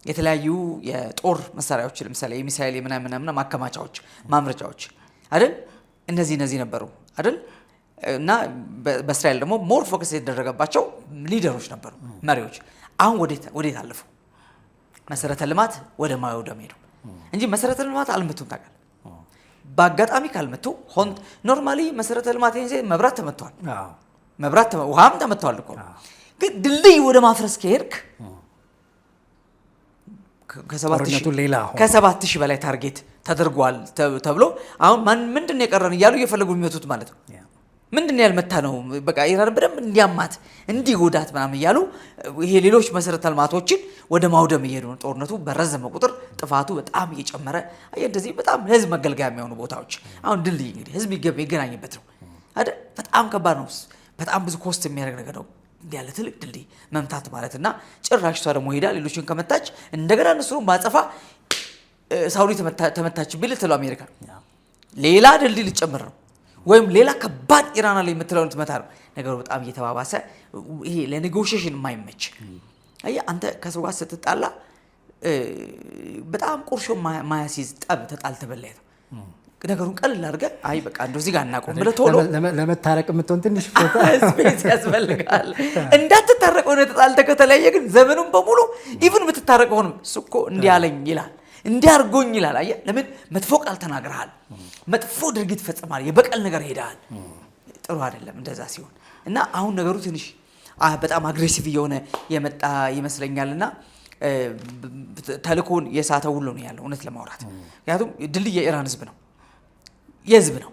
የተለያዩ የጦር መሳሪያዎች ለምሳሌ የሚሳኤል ምናምን ማከማቻዎች ማምረቻዎች አይደል? እነዚህ ነበሩ አይደል? እና በእስራኤል ደግሞ ሞር ፎከስ የተደረገባቸው ሊደሮች ነበሩ መሪዎች። አሁን ወዴት አለፉ? መሰረተ ልማት ወደ ማውደም ሄዱ እንጂ መሰረተ ልማት አልመቱም። ታውቃለህ በአጋጣሚ ካልመቱ ኖርማሊ መሰረተ ልማት መብራት ተመቷል፣ ውሃም ተመቷል እኮ ግን ድልድይ ወደ ማፍረስ ከሄድክ ከ7000 በላይ ታርጌት ተደርጓል ተብሎ አሁን ምንድነው የቀረን እያሉ እየፈለጉ የሚመቱት ማለት ነው። ምንድነው ያልመታ ነው በቃ ኢራን በደንብ እንዲያማት እንዲጎዳት ምናምን እያሉ ይሄ ሌሎች መሰረተ ልማቶችን ወደ ማውደም እየሄዱ ነው። ጦርነቱ በረዘመ ቁጥር ጥፋቱ በጣም እየጨመረ እንደዚህ በጣም ህዝብ መገልገያ የሚሆኑ ቦታዎች አሁን ድልድይ እንግዲህ ህዝብ ይገናኝበት ነው አይደል? በጣም ከባድ ነው። በጣም ብዙ ኮስት የሚያደርግ ነገር ነው እንዲህ ያለ ትልቅ ድልድይ መምታት ማለትና ጭራሽ እሷ ደግሞ ሄዳ ሌሎችን ከመታች እንደገና እነሱን ማጸፋ ሳውዲ ተመታች ቢል ትለው አሜሪካ ሌላ ድልድይ ልጨምር ነው ወይም ሌላ ከባድ ኢራን ላይ የምትለውን ትመታ ነው። ነገሩ በጣም እየተባባሰ ይሄ ለኔጎሺዬሽን የማይመች አይ አንተ ከሰው ጋር ስትጣላ በጣም ቁርሾ ማያሲዝ ጠብ ተጣልተህ በለየት ነገሩን ቀልል አድርገህ አይ በቃ እንደው እዚህ ጋር እናቆም ብለህ ቶሎ ለመታረቅ የምትሆን ትንሽ ስፔስ ያስፈልጋል። እንዳትታረቅ ሆነ ተጣልተህ ከተለያየ ግን ዘመኑን በሙሉ ኢቭን ብትታረቅ ሆነ እሱ እኮ እንዲህ አለኝ ይላል እንዲህ አድርጎኝ ይላል። አየህ ለምን መጥፎ ቃል ተናግረሃል፣ መጥፎ ድርጊት ፈጽመሃል፣ የበቀል ነገር ሄደሃል። ጥሩ አይደለም እንደዛ ሲሆን እና አሁን ነገሩ ትንሽ በጣም አግሬሲቭ እየሆነ የመጣ ይመስለኛልና ተልኮን የሳተው ሁሉ ነው ያለው እውነት ለማውራት ምክንያቱም ድልድይ የኢራን ህዝብ ነው የህዝብ ነው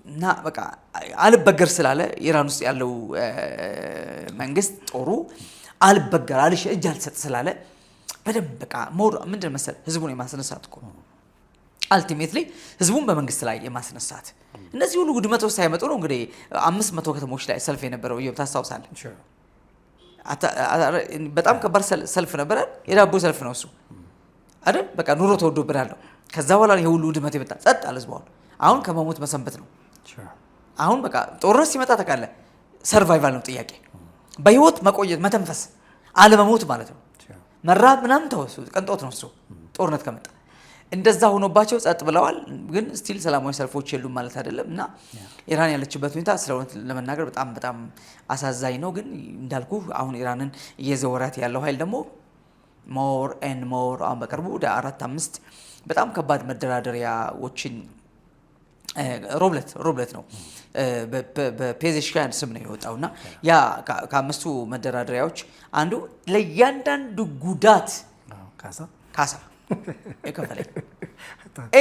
እና በቃ አልበገር ስላለ ኢራን ውስጥ ያለው መንግስት ጦሩ አልበገር አልሽ እጅ አልሰጥ ስላለ በደንብ በቃ ምንድን መሰለህ ህዝቡን የማስነሳት እኮ አልቲሜትሊ ህዝቡን በመንግስት ላይ የማስነሳት እነዚህ ሁሉ ጉድመቶች ሳይመጡ ነው እንግዲህ 500 ከተሞች ላይ ሰልፍ የነበረው ታስታውሳለህ? በጣም ከባድ ሰልፍ ነበረ። የዳቦ ሰልፍ ነው እሱ አይደል? በቃ ኑሮ ተወዶብናል። ከዛ በኋላ ይሄ ሁሉ ውድመት የመጣ ጸጥ አለ ህዝቡ። አሁን ከመሞት መሰንበት ነው። አሁን በቃ ጦርነት ሲመጣ ተቃለ ሰርቫይቫል ነው ጥያቄ፣ በህይወት መቆየት መተንፈስ አለመሞት ማለት ነው። መራብ ምናምን ተወሱ ቀንጦት ነው እሱ ጦርነት ከመጣ እንደዛ ሆኖባቸው ጸጥ ብለዋል። ግን ስቲል ሰላማዊ ሰልፎች የሉም ማለት አይደለም እና ኢራን ያለችበት ሁኔታ ስለሆነ ለመናገር በጣም በጣም አሳዛኝ ነው። ግን እንዳልኩ አሁን ኢራንን እየዘወራት ያለው ኃይል ደግሞ ሞር ኤንድ ሞር አሁን በቅርቡ ወደ 4-5 በጣም ከባድ መደራደሪያዎችን ሮብለት ነው በፔዜሽኪያን ስም ነው የወጣውና ያ ከአምስቱ መደራደሪያዎች አንዱ ለእያንዳንዱ ጉዳት ካሳ የከፈለ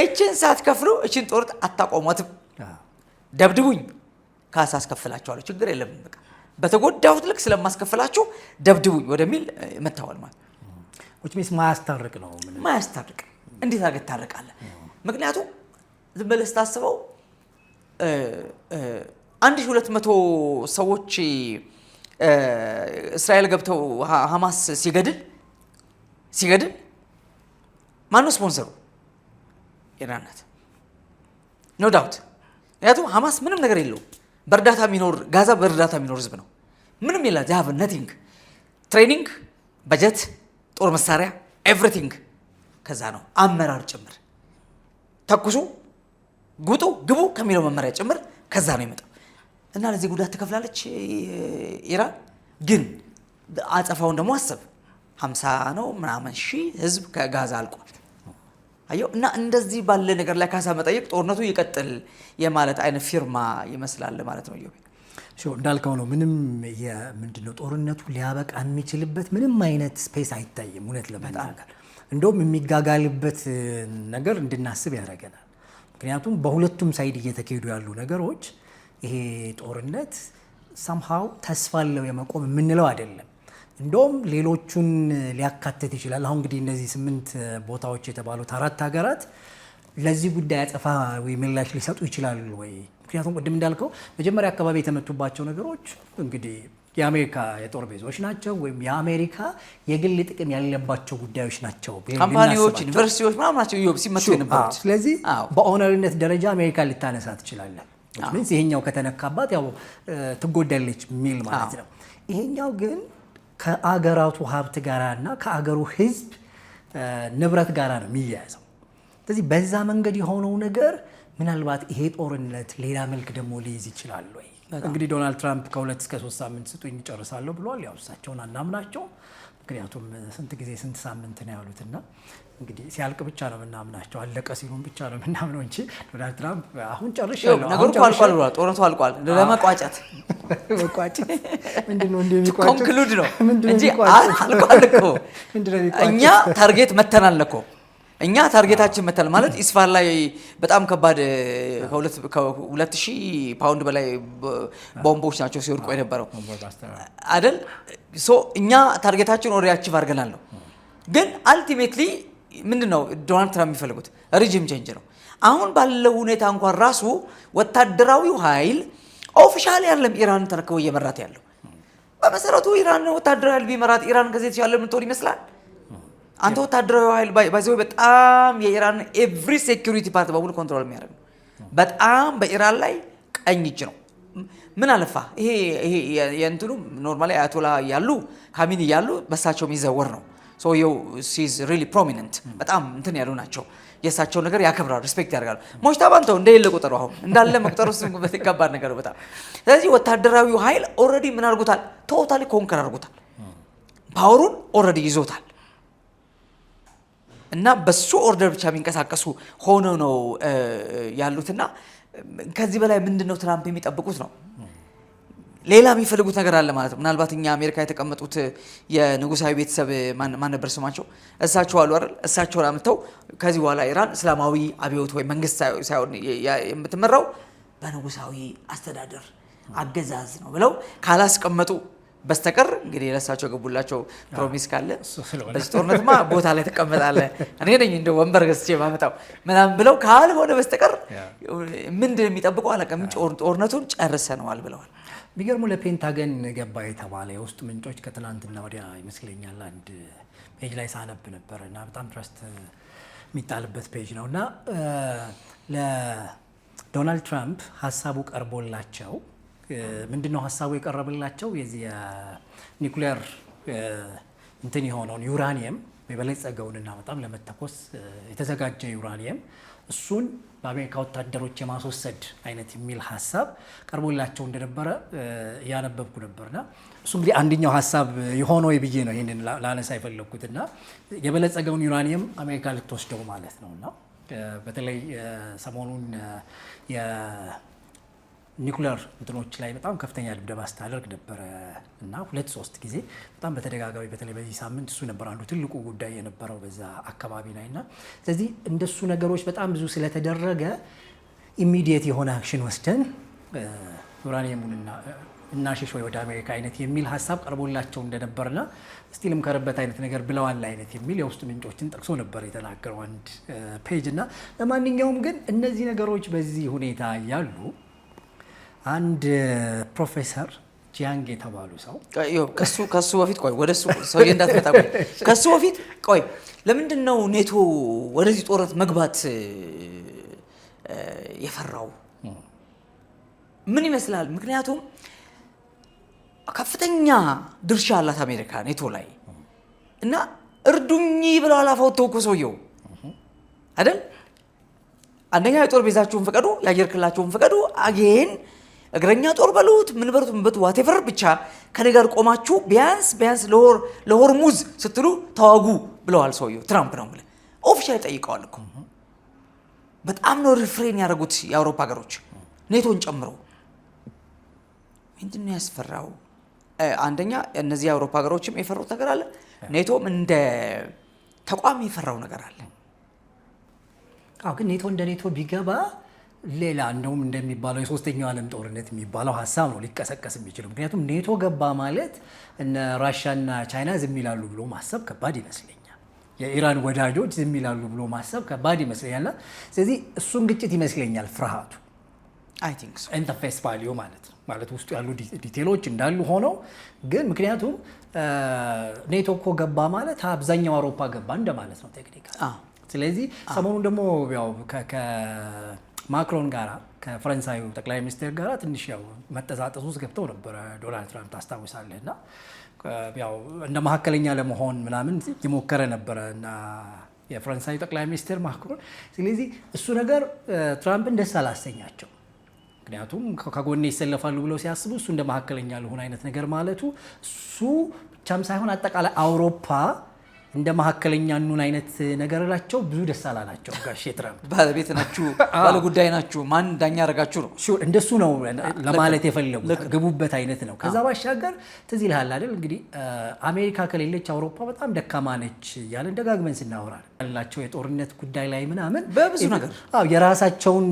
እቺን ሳትከፍሉ እቺን ጦርነት አታቆሟትም፣ ደብድቡኝ ካሳ አስከፍላችኋለሁ ችግር የለም በቃ በተጎዳሁት ልክ ስለማስከፍላችሁ ደብድቡኝ ወደሚል መታወል ማለት ኦችሚስ ማያስታርቅ ነው። ማያስታርቅ እንዴት አድርገህ ታረቃለህ? ምክንያቱም ዝም ብለህ ስታስበው 1200 ሰዎች እስራኤል ገብተው ሐማስ ሲገድል ማነው ስፖንሰሩ? ኢራን ናት። ኖ ዳውት። ምክንያቱም ሐማስ ምንም ነገር የለውም። በእርዳታ የሚኖር ጋዛ በእርዳታ የሚኖር ህዝብ ነው። ምንም የለ ዛቭ ነቲንግ ትሬኒንግ፣ በጀት፣ ጦር መሳሪያ ኤቭሪቲንግ ከዛ ነው አመራር ጭምር ተኩሱ ጉጡ ግቡ ከሚለው መመሪያ ጭምር ከዛ ነው የመጣው እና ለዚህ ጉዳት ተከፍላለች ኢራን። ግን አጸፋውን ደግሞ አሰብ 50 ነው ምናምን ሺህ ህዝብ ከጋዛ አልቋል። አየው እና እንደዚህ ባለ ነገር ላይ ካሳ መጠየቅ ጦርነቱ ይቀጥል የማለት አይነት ፊርማ ይመስላል ማለት ነው። ይሁን እንዳልከው ነው። ምንም ምንድነው ጦርነቱ ሊያበቃ የሚችልበት ምንም አይነት ስፔስ አይታይም። እውነት ለመናገር እንደውም የሚጋጋልበት ነገር እንድናስብ ያደርገናል። ምክንያቱም በሁለቱም ሳይድ እየተካሄዱ ያሉ ነገሮች ይሄ ጦርነት somehow ተስፋ አለው የመቆም የምንለው አይደለም። እንደውም ሌሎቹን ሊያካትት ይችላል። አሁን እንግዲህ እነዚህ 8 ቦታዎች የተባሉት 4 ሀገራት ለዚህ ጉዳይ አጸፋ ወይ ምላሽ ሊሰጡ ይችላሉ ወይ? ምክንያቱም ቅድም እንዳልከው መጀመሪያ አካባቢ የተመቱባቸው ነገሮች እንግዲህ የአሜሪካ የጦር ቤዞች ናቸው ወይም የአሜሪካ የግል ጥቅም ያለባቸው ጉዳዮች ናቸው። ካምፓኒዎች፣ ዩኒቨርሲቲዎች ምናምን ናቸው ሲመቱ የነበሩት። ስለዚህ በኦነርነት ደረጃ አሜሪካ ልታነሳ ትችላለህ። ስለዚህ ይሄኛው ከተነካባት ያው ትጎዳለች የሚል ማለት ነው። ይሄኛው ግን ከአገራቱ ሀብት ጋራና ከአገሩ ህዝብ ንብረት ጋራ ነው የሚያያዘው። ስለዚህ በዛ መንገድ የሆነው ነገር ምናልባት ይሄ ጦርነት ሌላ መልክ ደግሞ ሊይዝ ይችላል ወይ? እንግዲህ ዶናልድ ትራምፕ ከ2 እስከ 3 ሳምንት ስጡኝ ይጨርሳለሁ ብሏል። ያው እሳቸውን አናምናቸው፣ ምክንያቱም ስንት ጊዜ ስንት ሳምንት ነው ያሉትና እንግዲህ ሲያልቅ ብቻ ነው የምናምናቸው፣ አለቀ ሲሉን ብቻ ነው የምናምነው እንጂ ዶናልድ ትራምፕ አሁን ጨርሻለሁ ነገሩ አልቋል ብሏል። ጦርነቱ አልቋል። ለመቋጨት መቋጨት ምንድነው እንደሚቋጨት ኮንክሉድ ነው እንጂ አልቋል እኮ። እኛ ታርጌት መተናል እኮ እኛ ታርጌታችን መተናል ማለት ኢስፋሃን ላይ በጣም ከባድ ከ2000 ፓውንድ በላይ ቦምቦች ናቸው ሲወድቁ የነበረው አይደል? ሶ እኛ ታርጌታችን ኦልሬዲ አቺቭ አድርገናል ነው። ግን አልቲሜትሊ ምንድነው ዶናልድ ትራምፕ የሚፈልጉት ሪጂም ቼንጅ ነው። አሁን ባለው ሁኔታ እንኳን ራሱ ወታደራዊው ኃይል ኦፊሻሊ አይደለም ኢራን ተረክቦ እየመራት ያለው። በመሰረቱ ኢራን ወታደራዊ ኃይል ቢመራት ኢራን ከዚህ የተሻለ የምትሆን ይመስላል። አንተ ወታደራዊ ኃይል ባይዘው በጣም የኢራን ኤቭሪ ሴኩሪቲ ፓርት በሙሉ ኮንትሮል የሚያደርግ ነው። በጣም በኢራን ላይ ቀኝ እጅ ነው። ምን አለፋ ይሄ የእንትኑ ኖርማሊ አያቶላ ያሉ ካሚኒ ያሉ በሳቸው የሚዘወር ነው። ሶ ዩ ሲዝ ሪሊ ፕሮሚነንት በጣም እንትን ያሉ ናቸው። የሳቸው ነገር ያከብራሉ፣ ሪስፔክት ያደርጋሉ። ሞጅታባንተው እንደሌለ ቁጥሩ አሁን እንዳለ መቁጠሩ ከባድ ነገር በጣም። ስለዚህ ወታደራዊው ኃይል ኦልሬዲ ምን አድርጎታል? ቶታሊ ኮንከር አድርጎታል። ፓወሩን ኦልሬዲ ይዞታል። እና በሱ ኦርደር ብቻ የሚንቀሳቀሱ ሆነው ነው ያሉትና ከዚህ በላይ ምንድነው ትራምፕ የሚጠብቁት ነው? ሌላ የሚፈልጉት ነገር አለ ማለት ነው። ምናልባት እኛ አሜሪካ የተቀመጡት የንጉሳዊ ቤተሰብ ማን ነበር ስማቸው? እሳቸው አሉ አይደል? እሳቸውን አምጥተው ከዚህ በኋላ ኢራን እስላማዊ አብዮት ወይ መንግስት ሳይሆን የምትመራው በንጉሳዊ አስተዳደር አገዛዝ ነው ብለው ካላስቀመጡ በስተቀር እንግዲህ ለሳቸው ገቡላቸው ፕሮሚስ ካለ በዚህ ጦርነትማ ቦታ ላይ ተቀመጣለህ እኔ ነኝ እንደ ወንበር ገዝቼ ማመጣው ምናምን ብለው ካልሆነ በስተቀር ምንድን የሚጠብቀው አላውቅም። ጦርነቱን ጨርሰነዋል ብለዋል። የሚገርሙ ለፔንታገን ገባ የተባለ የውስጥ ምንጮች ከትላንትና ወዲያ ይመስለኛል አንድ ፔጅ ላይ ሳነብ ነበር እና በጣም ትረስት የሚጣልበት ፔጅ ነው እና ለዶናልድ ትራምፕ ሀሳቡ ቀርቦላቸው ምንድነው ሀሳቡ የቀረበላቸው የዚህ ኒውክሊየር እንትን የሆነውን ዩራኒየም የበለጸገውንና በጣም ለመተኮስ የተዘጋጀ ዩራኒየም እሱን በአሜሪካ ወታደሮች የማስወሰድ አይነት የሚል ሀሳብ ቀርቦላቸው እንደነበረ ያነበብኩ ነበርና እሱ እንግዲህ አንደኛው ሀሳብ የሆነው ብዬ ነው ይሄንን ላነሳ የፈለኩትና የበለጸገውን ዩራኒየም አሜሪካ ልትወስደው ማለት ነውና በተለይ ሰሞኑን ኒውክሊየር እንትኖች ላይ በጣም ከፍተኛ ድብደባ ስታደርግ ነበረ እና 2-3 ጊዜ በጣም በተደጋጋሚ በተለይ በዚህ ሳምንት እሱ ነበር አንዱ ትልቁ ጉዳይ የነበረው በዛ አካባቢ ላይና ስለዚህ እንደሱ ነገሮች በጣም ብዙ ስለተደረገ ኢሚዲየት የሆነ አክሽን ወስደን ዩራኒየሙን እናሽሽ ወይ ወደ አሜሪካ አይነት የሚል ሀሳብ ቀርቦላቸው እንደነበርና ስቲል ምከረበት አይነት ነገር ብለዋል አይነት የሚል የውስጥ ምንጮችን ጠቅሶ ነበር የተናገረው አንድ ፔጅ እና ለማንኛውም ግን እነዚህ ነገሮች በዚህ ሁኔታ ያሉ አንድ ፕሮፌሰር ጂያንግ የተባሉ ሰው ከሱ በፊት ቆይ ወደሱ ሰው እንዳትመጣ ቆይ ከሱ በፊት ቆይ ለምንድን ነው ኔቶ ወደዚህ ጦርነት መግባት የፈራው? ምን ይመስላል? ምክንያቱም ከፍተኛ ድርሻ አላት አሜሪካ ኔቶ ላይ እና እርዱኝ ብለው አላፈውተው እኮ ሰውየው አይደል? አንደኛ የጦር ቤዛችሁን ፍቀዱ፣ የአየር ክልላችሁን ፍቀዱ፣ አጌን እግረኛ ጦር በሉት ምን በሉት ዋቴቨር ብቻ ከኔ ጋር ቆማችሁ ቢያንስ ለሆርሙዝ ስትሉ ተዋጉ ብለዋል ሰውየው። ትራምፕ ነው ማለት ኦፊሻሊ ጠይቀዋል እኮ። በጣም ነው ሪፍሬን ያደረጉት የአውሮፓ ሀገሮች ኔቶን ጨምሮ። ምንድነው ያስፈራው? አንደኛ እነዚህ የአውሮፓ ሀገሮችም የፈሩት ነገር አለ፣ ኔቶም እንደ ተቋም የፈራው ነገር አለ። ግን ኔቶ እንደ ኔቶ ቢገባ ሌላ እንደውም እንደሚባለው የሶስተኛው ዓለም ጦርነት የሚባለው ሀሳብ ነው ሊቀሰቀስ የሚችለው። ምክንያቱም ኔቶ ገባ ማለት እነ ራሻና ቻይና ዝም ይላሉ ብሎ ማሰብ ከባድ ይመስለኛል። የኢራን ወዳጆች ዝም ይላሉ ብሎ ማሰብ ከባድ ይመስለኛልና ስለዚህ እሱን ግጭት ይመስለኛል ፍርሃቱ። አይ ቲንክ ሶ ኢንተርፌስ ቫልዩ ማለት ውስጡ ያሉ ዲቴሎች እንዳሉ ሆነው ግን ምክንያቱም ኔቶ እኮ ገባ ማለት አብዛኛው አውሮፓ ገባ እንደማለት ነው ቴክኒካል። ስለዚህ ሰሞኑን ደግሞ ያው ከማክሮን ጋራ ከፈረንሳዩ ጠቅላይ ሚኒስትር ጋራ ትንሽ ያው መጠዛጠሱ ውስጥ ገብተው ነበር ዶናልድ ትራምፕ ታስታውሳለህ። እና ያው እንደ መሀከለኛ ለመሆን ምናምን የሞከረ ነበረ እና የፈረንሳይ ጠቅላይ ሚኒስትር ማክሮን። ስለዚህ እሱ ነገር ትራምፕን ደስ አላሰኛቸው። ምክንያቱም ከጎኔ ይሰለፋሉ ብለው ሲያስቡ እሱ እንደ መካከለኛ ልሆን አይነት ነገር ማለቱ እሱ ብቻም ሳይሆን አጠቃላይ አውሮፓ እንደ መካከለኛ ኑን አይነት ነገር ላቸው ብዙ ደስ አላላቸው። ጋሼ ትራምፕ ባለቤት ናችሁ፣ ባለ ጉዳይ ናችሁ፣ ማን ዳኛ ያረጋችሁ ነው እንደሱ ነው ለማለት የፈለጉ ግቡበት አይነት ነው። ከዛ ባሻገር ትዝ ይልሃል አይደል እንግዲህ አሜሪካ ከሌለች አውሮፓ በጣም ደካማ ነች እያለን ደጋግመን ስናወራል ያላቸው የጦርነት ጉዳይ ላይ ምናምን በብዙ ነገር የራሳቸውን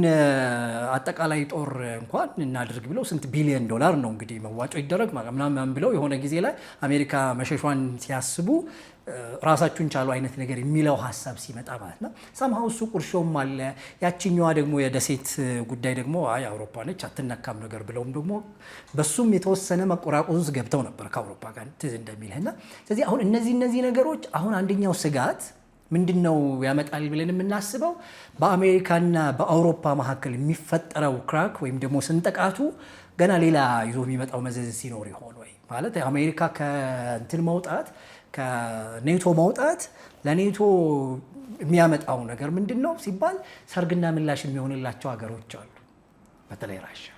አጠቃላይ ጦር እንኳን እናድርግ ብለው ስንት ቢሊዮን ዶላር ነው እንግዲህ መዋጮ ይደረግ ምናምን ብለው የሆነ ጊዜ ላይ አሜሪካ መሸሿን ሲያስቡ ራሳችሁን ቻሉ አይነት ነገር የሚለው ሀሳብ ሲመጣ ማለት ነው ሰምሃው እሱ ቁርሾም አለ። ያቺኛዋ ደግሞ የደሴት ጉዳይ ደግሞ አይ አውሮፓ ነች አትነካም ነገር ብለውም ደግሞ በሱም የተወሰነ መቆራቆዝ ገብተው ነበር ከአውሮፓ ጋር ትዝ እንደሚልህና ስለዚህ አሁን እነዚህ ነገሮች አሁን አንደኛው ስጋት ምንድነው ያመጣል ብለን የምናስበው በአሜሪካና በአውሮፓ መካከል የሚፈጠረው ክራክ ወይም ደግሞ ስንጠቃቱ ገና ሌላ ይዞ የሚመጣው መዘዝ ሲኖር ይሆን ወይ ማለት አሜሪካ ከእንትን መውጣት ከኔቶ መውጣት ለኔቶ የሚያመጣው ነገር ምንድነው ሲባል ሰርግና ምላሽ የሚሆንላቸው ሀገሮች አሉ። በተለይ ራሽያ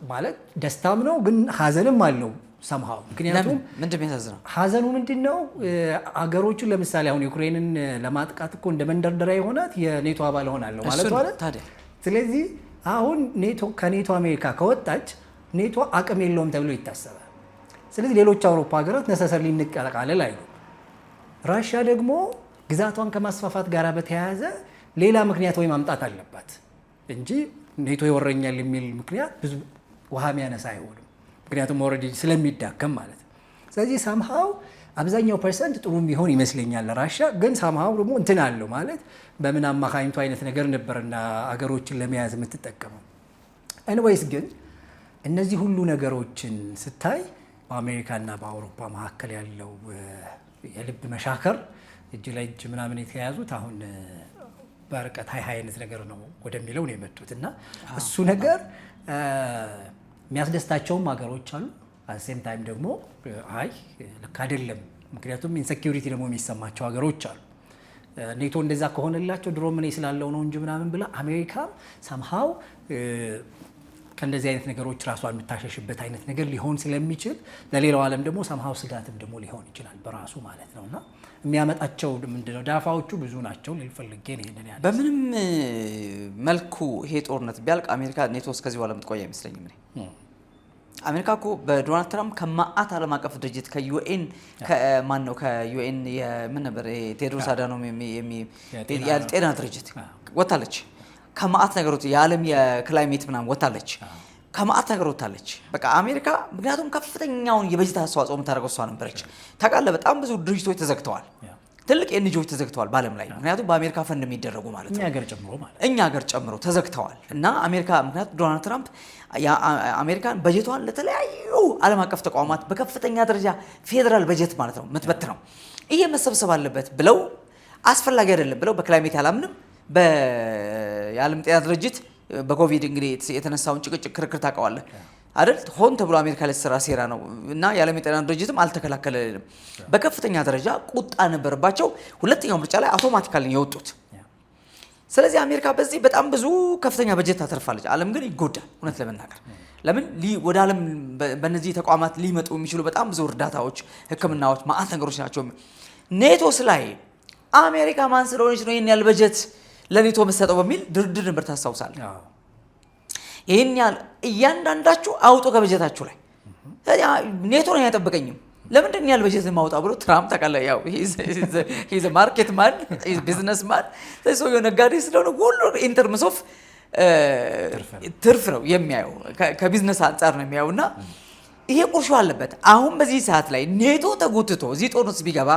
ማለት ደስታም ነው ግን ሀዘንም አለው ሰምሃው። ምክንያቱም ምንድነው የሚያሳዝነው ሀዘኑ ምንድነው ሀገሮቹን ለምሳሌ አሁን ዩክሬንን ለማጥቃት እኮ እንደ መንደርደሪያ የሆናት የኔቶ አባል ሆናለሁ ማለት ነው። ስለዚህ አሁን ኔቶ ከኔቶ አሜሪካ ከወጣች ኔቶ አቅም የለውም ተብሎ ይታሰባል። ስለዚህ ሌሎች አውሮፓ ሀገራት ነሰሰር ሊንቀላቀል አይሉ። ራሽያ ደግሞ ግዛቷን ከማስፋፋት ጋር በተያያዘ ሌላ ምክንያት ወይ ማምጣት አለባት እንጂ ኔቶ ይወረኛል የሚል ምክንያት ብዙ ውሃ የሚያነሳ አይሆንም። ምክንያቱም ኦልሬዲ ስለሚዳከም ማለት ነው። ስለዚህ ሳምሃው አብዛኛው ፐርሰንት ጥሩ ቢሆን ይመስለኛል ራሽያ ግን ሳምሃው ደግሞ እንትን አለው ማለት በምን አማካኝቱ አይነት ነገር ነበርና አገሮችን ለመያዝ የምትጠቀመው። ኤኒዌይስ ግን እነዚህ ሁሉ ነገሮችን ስታይ በአሜሪካና በአውሮፓ መካከል ያለው የልብ መሻከር እጅ ለእጅ ምናምን የተያያዙት አሁን በርቀት ሀይ አይነት ነገር ነው ወደሚለው ነው የመጡት እና እሱ ነገር የሚያስደስታቸውም ሀገሮች አሉ። አሴም ታይም ደግሞ አይ ልክ አይደለም ምክንያቱም ኢንሴኪዩሪቲ ደግሞ የሚሰማቸው ሀገሮች አሉ። ኔቶ እንደዛ ከሆነላቸው ድሮ ምን ስላለው ነው እንጂ ምናምን ብላ አሜሪካም ሳምሃው ከእንደዚህ አይነት ነገሮች ራሷን የምታሸሽበት አይነት ነገር ሊሆን ስለሚችል ለሌላው ዓለም ደግሞ ሳምሃው ስጋትም ደግሞ ሊሆን ይችላል በራሱ ማለት ነውና የሚያመጣቸው ምንድነው ዳፋዎቹ ብዙ ናቸው ሊፈልጌ ነው ይሄንን ያለ በምንም መልኩ ይሄ ጦርነት ቢያልቅ አሜሪካ ኔቶ እስከዚህ በኋላ የምትቆይ አይመስለኝም። አሜሪካ እኮ በዶናልድ ትራምፕ ከማአት ዓለም አቀፍ ድርጅት ከዩኤን ከማን ነው ከዩኤን የምን ነበር ቴድሮስ አዳኖም የጤና ድርጅት ወጣለች። ከማአት ነገሮች የዓለም የክላይሜት ምናምን ወጣለች። ከማአት ነገር ወጣለች። በቃ አሜሪካ ምክንያቱም ከፍተኛውን የበጀት አስተዋጽኦ የምታደርገው እሷ ነበረች። ታውቃለህ በጣም ብዙ ድርጅቶች ተዘግተዋል። ትልቅ ኤንጂኦዎች ተዘግተዋል በዓለም ላይ ምክንያቱም በአሜሪካ ፈንድ የሚደረጉ ማለት ነው። እኛ ሀገር ጨምሮ ተዘግተዋል። እና አሜሪካ ምክንያቱም ዶናልድ ትራምፕ አሜሪካን በጀቷን ለተለያዩ ዓለም አቀፍ ተቋማት በከፍተኛ ደረጃ ፌዴራል በጀት ማለት ነው የምትበትነው ይሄ መሰብሰብ አለበት ብለው አስፈላጊ አይደለም ብለው በክላይሜት አላምንም የዓለም ጤና ድርጅት በኮቪድ እንግዲህ የተነሳውን ጭቅጭቅ ክርክር ታውቀዋለህ አይደል? ሆን ተብሎ አሜሪካ ላይ ተሰራ ሴራ ነው እና የዓለም ጤና ድርጅትም አልተከላከለልንም። በከፍተኛ ደረጃ ቁጣ ነበረባቸው። ሁለተኛው ምርጫ ላይ አውቶማቲካሊ የወጡት። ስለዚህ አሜሪካ በዚህ በጣም ብዙ ከፍተኛ በጀት ታተርፋለች። ዓለም ግን ይጎዳል። እውነት ለመናገር ለምን ወደ ዓለም በእነዚህ ተቋማት ሊመጡ የሚችሉ በጣም ብዙ እርዳታዎች፣ ሕክምናዎች፣ ማአት ነገሮች ናቸው። ኔቶስ ላይ አሜሪካ ማን ስለሆነች ነው ይሄን ያህል በጀት ለኔቶ መሰጠው በሚል ድርድር ነበር ታስታውሳለህ። ይሄን ያህል እያንዳንዳችሁ አውጡ ከበጀታችሁ ላይ ኔቶ ነው ያጠበቀኝም ለምንድን ነው ያህል በጀት ማውጣው ብሎ ትራምፕ ታውቃለህ ያው ሂዝ ማርኬት ማን ቢዝነስ ማን ሰው ነጋዴ ስለሆነ ሁሉ ኢንተርምስ ኦፍ ትርፍ ነው የሚያየው ከቢዝነስ አንጻር ነው የሚያየውና ይሄ ቁርሾ አለበት። አሁን በዚህ ሰዓት ላይ ኔቶ ተጎትቶ እዚህ ጦርነት ቢገባ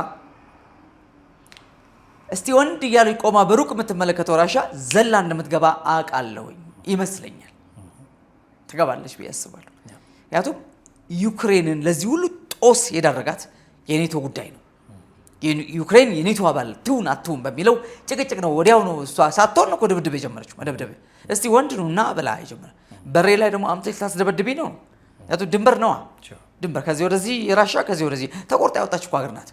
እስቲ ወንድ እያሉ ቆማ በሩቅ የምትመለከተው ራሻ ዘላ እንደምትገባ አውቃለሁኝ ይመስለኛል። ትገባለች ብዬ አስባለሁ። ምክንያቱም ዩክሬንን ለዚህ ሁሉ ጦስ የዳረጋት የኔቶ ጉዳይ ነው። ዩክሬን የኔቶ አባል ትሁን አትሁን በሚለው ጭቅጭቅ ነው። ወዲያው ነው እሷ ሳትሆን ነው ድብድብ የጀመረችው። መደብደብ እስቲ ወንድ ነው እና ብላ የጀመረ በሬ ላይ ደግሞ አምጥተሽ ታስደበድብኝ ነው። ድንበር ነዋ ድንበር ከዚህ ወደዚህ ራሻ ከዚህ ወደዚህ ተቆርጣ ያወጣች እኮ ሀገር ናት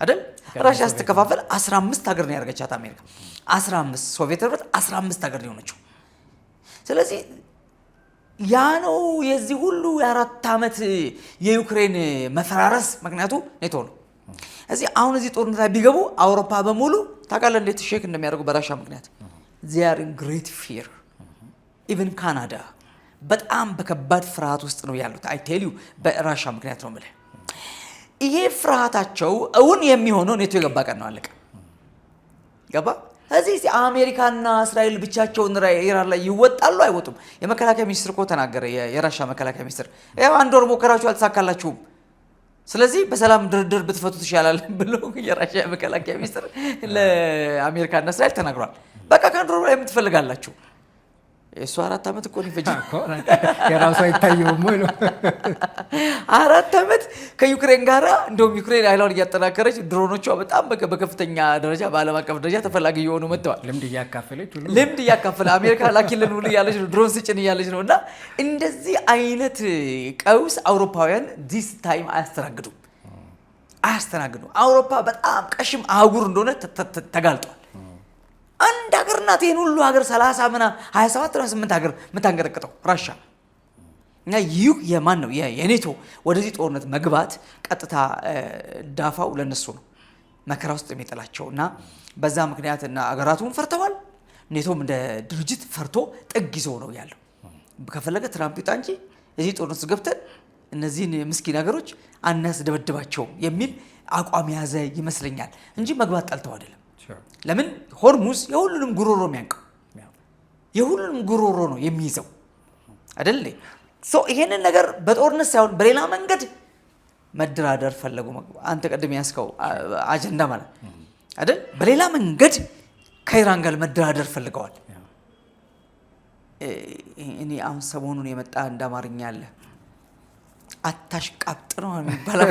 አይደል ራሽያ ስትከፋፈል 15 ሀገር ነው ያደረገቻት አሜሪካ 15 ሶቪየት ህብረት 15 ሀገር ነው የሆነችው ስለዚህ ያ ነው የዚህ ሁሉ የ4 ዓመት የዩክሬን መፈራረስ ምክንያቱ ኔቶ ነው እዚህ አሁን እዚህ ጦርነት ላይ ቢገቡ አውሮፓ በሙሉ ታውቃለህ እንዴት ሼክ እንደሚያደርጉ በራሽያ ምክንያት they are in great fear even ካናዳ በጣም በከባድ ፍርሃት ውስጥ ነው ያሉት አይ ቴል ዩ በራሽያ ምክንያት ነው ማለት ይሄ ፍርሃታቸው እውን የሚሆነው ኔቶ የገባ ቀን ነው አለቀ ገባ እዚህ አሜሪካና እስራኤል ብቻቸውን ኢራን ላይ ይወጣሉ አይወጡም የመከላከያ ሚኒስትር እኮ ተናገረ የራሽያ መከላከያ ሚኒስትር ያው አንድ ወር ሞከራችሁ አልተሳካላችሁም ስለዚህ በሰላም ድርድር ብትፈቱት ይሻላል ብሎ የራሽያ መከላከያ ሚኒስትር ለአሜሪካና እስራኤል ተናግሯል በቃ ከአንድ ወር ላይ የምትፈልጋላችሁ እሱ 4 ዓመት እኮ ነው ይፈጃል የራሱ አይታየውም ወይ ነው 4 ዓመት ከዩክሬን ጋራ እንደውም ዩክሬን አይላውን እያጠናከረች ድሮኖቿ በጣም በከፍተኛ ደረጃ በዓለም አቀፍ ደረጃ ተፈላጊ የሆኑ መጥተዋል ልምድ እያካፈለ አሜሪካ ላኪልን ሁሉ ያለች ነው ድሮን ስጭን ያለች ነውና እንደዚህ አይነት ቀውስ አውሮፓውያን this time አያስተናግዱ አውሮፓ በጣም ቀሽም አህጉር እንደሆነ ተጋልጧል አንድ ሀገርናት ይሄን ሁሉ ሀገር 30 ምና 27 28 ሀገር መታንቀረቀጠው ራሽያ እና የማን ነው የኔቶ ወደዚህ ጦርነት መግባት ቀጥታ ዳፋው ለነሱ ነው መከራ ውስጥ የሚጠላቸውና በዛ ምክንያት እና ሀገራቱን ፈርተዋል ኔቶም እንደ ድርጅት ፈርቶ ጥግ ይዞ ነው ያለው ከፈለገ ትራምፕ ይጣ እንጂ እዚህ ጦርነት ገብተን እነዚህን ምስኪን ሀገሮች አናስደበድባቸው የሚል አቋም ያዘ ይመስለኛል እንጂ መግባት ጠልተው አይደለም ለምን ሆርሙዝ የሁሉንም ጉሮሮ የሚያንቀው የሁሉንም ጉሮሮ ነው የሚይዘው አይደል ይሄንን ነገር በጦርነት ሳይሆን በሌላ መንገድ መደራደር ፈለጉ አንተ ቀደም ያስከው አጀንዳ ማለት አይደል በሌላ መንገድ ከኢራን ጋር መደራደር ፈልገዋል እኔ አሁን ሰሞኑን የመጣ እንዳማርኛ አለ አታሽቃብጥ ነው የሚባለው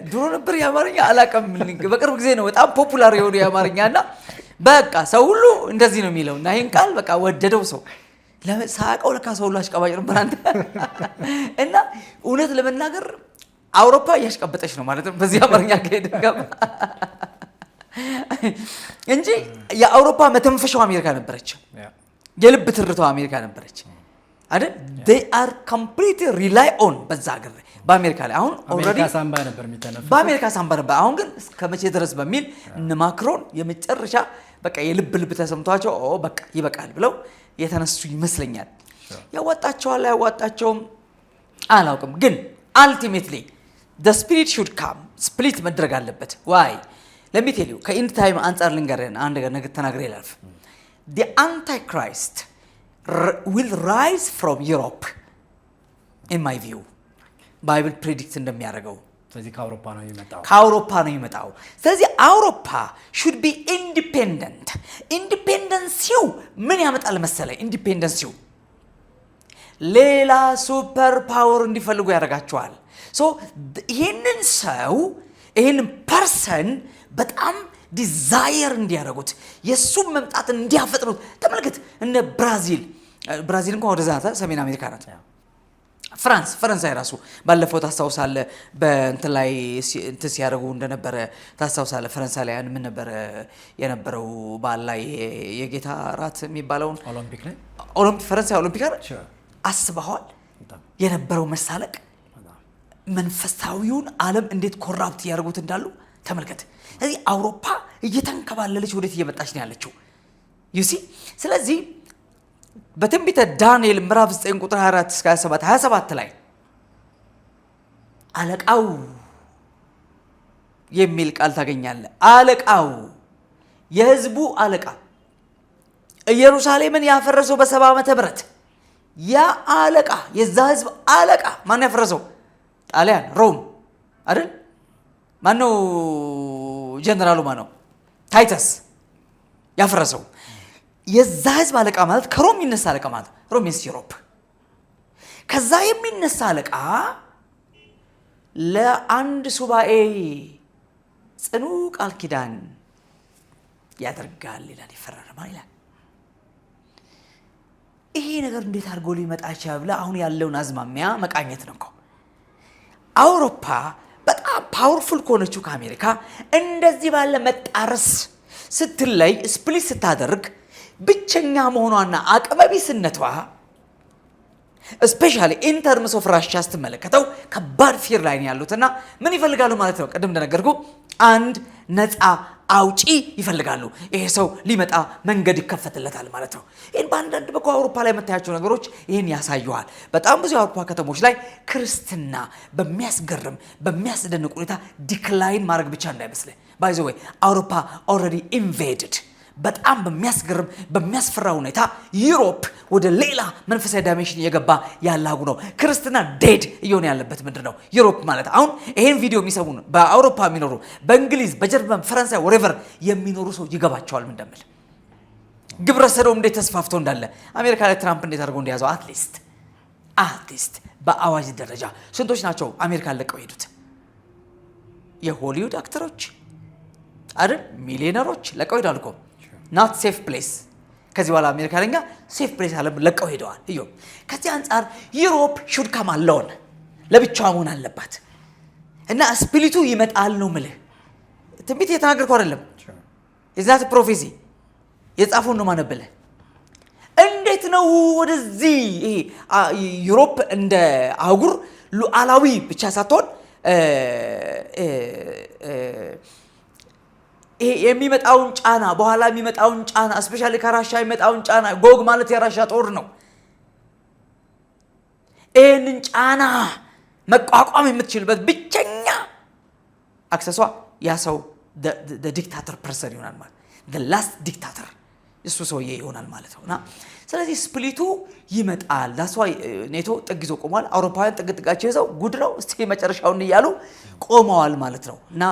ድሮ ነበር ያማርኛ አላቀም በቅርብ ጊዜ ነው በጣም ፖፑላር የሆነ ያማርኛና በቃ ሰው ሁሉ እንደዚህ ነው የሚለውና ይሄን ቃል በቃ ወደደው ሰው ለሳቀው ለካ ሰው ሁሉ አሽቃባጭ ነበር አንተ እና እውነት ለመናገር አውሮፓ ያሽቀበጠች ነው ማለት ነው በዚህ አማርኛ ከሄደጋ እንጂ የአውሮፓ መተንፈሻው አሜሪካ ነበረች የልብ ትርታው አሜሪካ ነበረች አይደል they are completely rely on በዛ ሀገር በአሜሪካ ላይ አሁን ኦልሬዲ ሳምባ ነበር የሚተነፈሰው በአሜሪካ ሳምባ ነበር አሁን ግን ከመቼ ድረስ በሚል እነ ማክሮን የመጨረሻ በቃ የልብ ተሰምቷቸው በቃ ይበቃል ብለው የተነሱ ይመስለኛል ያዋጣቸውም አላውቅም ግን ultimately the spirit should come split መድረግ አለበት why let me tell you ከኢንድ ታይም አንፃር ልንገርህ አንድ ነገር ተናግሬ ይላልፍ the antichrist will rise from Europe in my view Bible predicts እንደሚያደርገው ስለዚህ ከአውሮፓ ነው የሚመጣው ስለዚህ አውሮፓ should be ኢንዲፔንደንሲው ምን ያመጣል መሰለኝ ኢንዲፔንደንሲው ሌላ ሱፐር ፓወር እንዲፈልጉ ያደርጋቸዋል ሶ ይሄንን ፐርሰን በጣም ዲዛየር እንዲያደርጉት የሱም መምጣት እንዲያፈጥሩት ተመልከት እነ ብራዚል እንኳን ወደዛ ሰሜን አሜሪካ ናት ፈረንሳይ ራሱ ባለፈው ታስታውሳለ በእንትን ላይ እንትን ሲያደርጉ እንደነበረ ታስታውሳለ ፈረንሳይ ላይ ምን ነበር የነበረው ባል ላይ የጌታ ራት የሚባለው ፈረንሳይ ኦሎምፒክ አስበዋል የነበረው መሳለቅ መንፈሳዊውን ዓለም እንዴት ኮራፕት ያደርጉት እንዳሉ ተመልከት ስለዚህ አውሮፓ እየተንከባለለች ወዴት እየመጣች ነው ያለችው ዩሲ ስለዚህ በትንቢተ ዳንኤል ምዕራፍ 9 ቁጥር 24 እስከ 27 ላይ አለቃው የሚል ቃል ታገኛለህ አለቃው የህዝቡ አለቃ ኢየሩሳሌምን ያፈረሰው በ70 ዓመተ ምህረት ያ አለቃ የዛ ህዝብ አለቃ ማን ያፈረሰው ጣሊያን ሮም አይደል ማነው ጀነራሉ ማነው ታይተስ ያፈረሰው የዛ ህዝብ አለቃ ማለት ከሮም የሚነሳ አለቃ ማለት ሮም is Europe ከዛ የሚነሳ አለቃ ለአንድ ሱባኤ ጽኑ ቃል ኪዳን ያደርጋል ይላል ይፈራረማል ይላል ይሄ ነገር እንዴት አድርጎ ሊመጣ ይችላል አሁን ያለውን አዝማሚያ መቃኘት ነው አውሮፓ በጣም በጣም ፓወርፉል ከሆነችው ከአሜሪካ እንደዚህ ባለ መጣረስ ስትለይ ስፕሊት ስታደርግ ብቸኛ መሆኗና አቅመቢስነቷ ስፔሻሊ ኢን ተርምስ ኦፍ ራሽያ ስትመለከተው ከባድ ፊር ላይ ያሉትና ምን ይፈልጋሉ ማለት ነው? ቅድም እንደነገርኩ አንድ ነፃ አውጪ ይፈልጋሉ። ይሄ ሰው ሊመጣ መንገድ ይከፈትለታል ማለት ነው። ይህን በአንዳንድ በኩ አውሮፓ ላይ የምታያቸው ነገሮች ይህን ያሳዩሃል። በጣም ብዙ የአውሮፓ ከተሞች ላይ ክርስትና በሚያስገርም በሚያስደንቅ ሁኔታ ዲክላይን ማድረግ ብቻ እንዳይመስልህ። ባይ ዘ ወይ አውሮፓ ኦልሬዲ ኢንቬድድ በጣም በሚያስገርም በሚያስፈራ ሁኔታ ዩሮፕ ወደ ሌላ መንፈሳዊ ዳይሜንሽን እየገባ ያለ አጉ ነው። ክርስትና ዴድ እየሆነ ያለበት ምንድን ነው? ዩሮፕ ማለት አሁን ይሄን ቪዲዮ የሚሰሙ በአውሮፓ የሚኖሩ በእንግሊዝ፣ በጀርመን፣ ፈረንሳይ ወሬቨር የሚኖሩ ሰው ይገባቸዋል ምን እንደምል። ግብረ ሰዶም እንዴት ተስፋፍቶ እንዳለ አሜሪካ ላይ ትራምፕ እንዴት አድርጎ እንደያዘው አትሊስት በአዋጅ ደረጃ ስንቶች ናቸው አሜሪካን ለቀው ሄዱት? የሆሊውድ አክተሮች አይደል? ሚሊዮነሮች ለቀው ሄደዋል እኮ not safe place። ከዚህ በኋላ አሜሪካ ለኛ ሴፍ ፕሌስ አለ ለቀው ሄደዋል። ከዚህ አንፃር ዩሮፕ ሹድ ካም አሎን ለብቻዋ መሆን አለባት እና ስፒሪቱ ይመጣል ነው ምልህ። ትንቢት የተናገርኩ አይደለም የዛት ፕሮፌሲ የጻፈው ነው ማነበለ። እንዴት ነው ወደዚህ ዩሮፕ እንደ አህጉር ሉዓላዊ ብቻ ሳትሆን የሚመጣውን ጫና በኋላ የሚመጣውን ጫና ስፔሻሊ ከራሻ የሚመጣውን ጫና ጎግ ማለት የራሻ ጦር ነው። ይህንን ጫና መቋቋም የምትችልበት ብቸኛ አክሰሷ ያ ሰው ዲክታተር ፐርሰን ይሆናል ማለት ላስት ዲክታተር እሱ ሰውዬ ይሆናል ማለት ነውና ስለዚህ ስፕሊቱ ይመጣል። ዳሷ ኔቶ ጥግ ይዞ ቆሟል። አውሮፓውያን ጥግ ጥጋቸው ይዘው ጉድ ነው እስቲ መጨረሻውን እያሉ ቆመዋል ማለት ነው። እና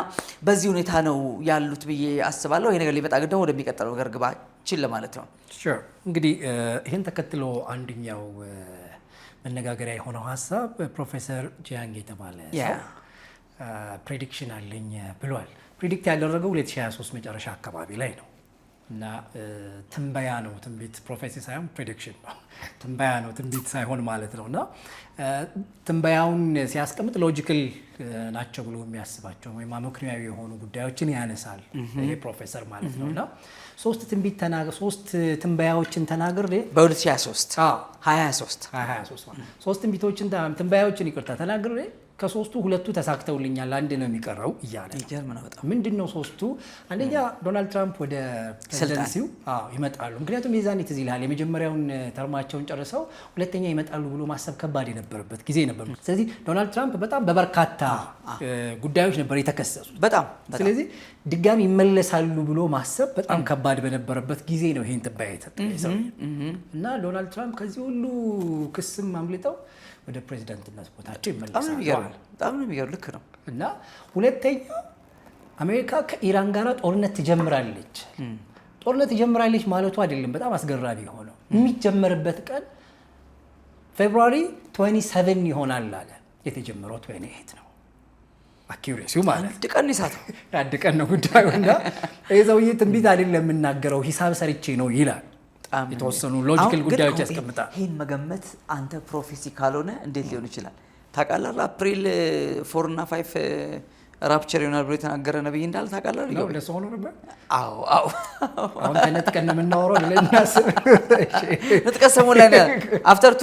በዚህ ሁኔታ ነው ያሉት ብዬ አስባለሁ። ይሄ ነገር ሊመጣ ግን ደግሞ ወደሚቀጥለው ነገር ግባችን ለማለት ነው። ሹር እንግዲህ ይሄን ተከትሎ አንደኛው መነጋገሪያ የሆነው ሀሳብ ፕሮፌሰር ጂያንግ የተባለ ሰው ፕሬዲክሽን አለኝ ብሏል። ፕሬዲክት ያደረገው 2023 መጨረሻ አካባቢ ላይ ነው እና ትንበያ ነው። ትንቢት ፕሮፌሲ ሳይሆን ፕሬዲክሽን ነው። ትንበያ ነው ትንቢት ሳይሆን ማለት ነው። እና ትንበያውን ሲያስቀምጥ ሎጂካል ናቸው ብሎ የሚያስባቸው ወይም አመክንያዊ የሆኑ ጉዳዮችን ያነሳል ይሄ ፕሮፌሰር ማለት ነው። እና ሶስት ትንበያዎችን ተናግሬ በ2023 ሶስት ትንበያዎችን ይቅርታ ተናግሬ ከሶስቱ ሁለቱ ተሳክተውልኛል አንድ ነው የሚቀረው እያለ ይገርምና በጣም ምንድነው ሶስቱ? አንደኛ ዶናልድ ትራምፕ ወደ ፕሬዝዳንሲው ይመጣሉ። ምክንያቱም የዛኔ ትዝ ይልሃል የመጀመሪያውን ተርማቸውን ጨርሰው ሁለተኛ ይመጣሉ ብሎ ማሰብ ከባድ የነበረበት ጊዜ ነበር። ስለዚህ ዶናልድ ትራምፕ በጣም በበርካታ ጉዳዮች ነበር የተከሰሱት በጣም ስለዚህ ድጋሚ ይመለሳሉ ብሎ ማሰብ በጣም ከባድ በነበረበት ጊዜ ነው ይሄን ትንበያ የተጠቀሰው እና ዶናልድ ትራምፕ ከዚህ ሁሉ ክስም አምልጠው ወደ ፕሬዝዳንትነት ቦታቸው ይመለሳሉ። በጣም ነው የሚገርም ልክ ነው። እና ሁለተኛው አሜሪካ ከኢራን ጋር ጦርነት ትጀምራለች ማለቱ አይደለም በጣም አስገራሚ ሆነው የሚጀመርበት ቀን ፌብሩዋሪ 27 ይሆናል አለ። የተጀመረው 28 ነው። አኪዩሬሲው ማለት አንድ ቀን ነው ጉዳዩ። እና ይሄ ሰውዬ ትንቢት አይደለም የምናገረው ሂሳብ ሰርቼ ነው ይላል። የተወሰኑ ሎጂካል ጉዳዮች ያስቀምጣል። ይሄን መገመት አንተ ፕሮፌሲ ካልሆነ እንዴት ሊሆን ይችላል? ታውቃለህ አፕሪል 4 እና 5 ራፕቸር ይሆናል ብሎ የተናገረ ነብይ እንዳለ ታውቃለህ? ነው ለሰው ሆኖ ነበር። አዎ አሁን ተነጥቀን ነው የምናወራው ለእናስብ ነጥቀሰሙ ላይ ነው አፍተር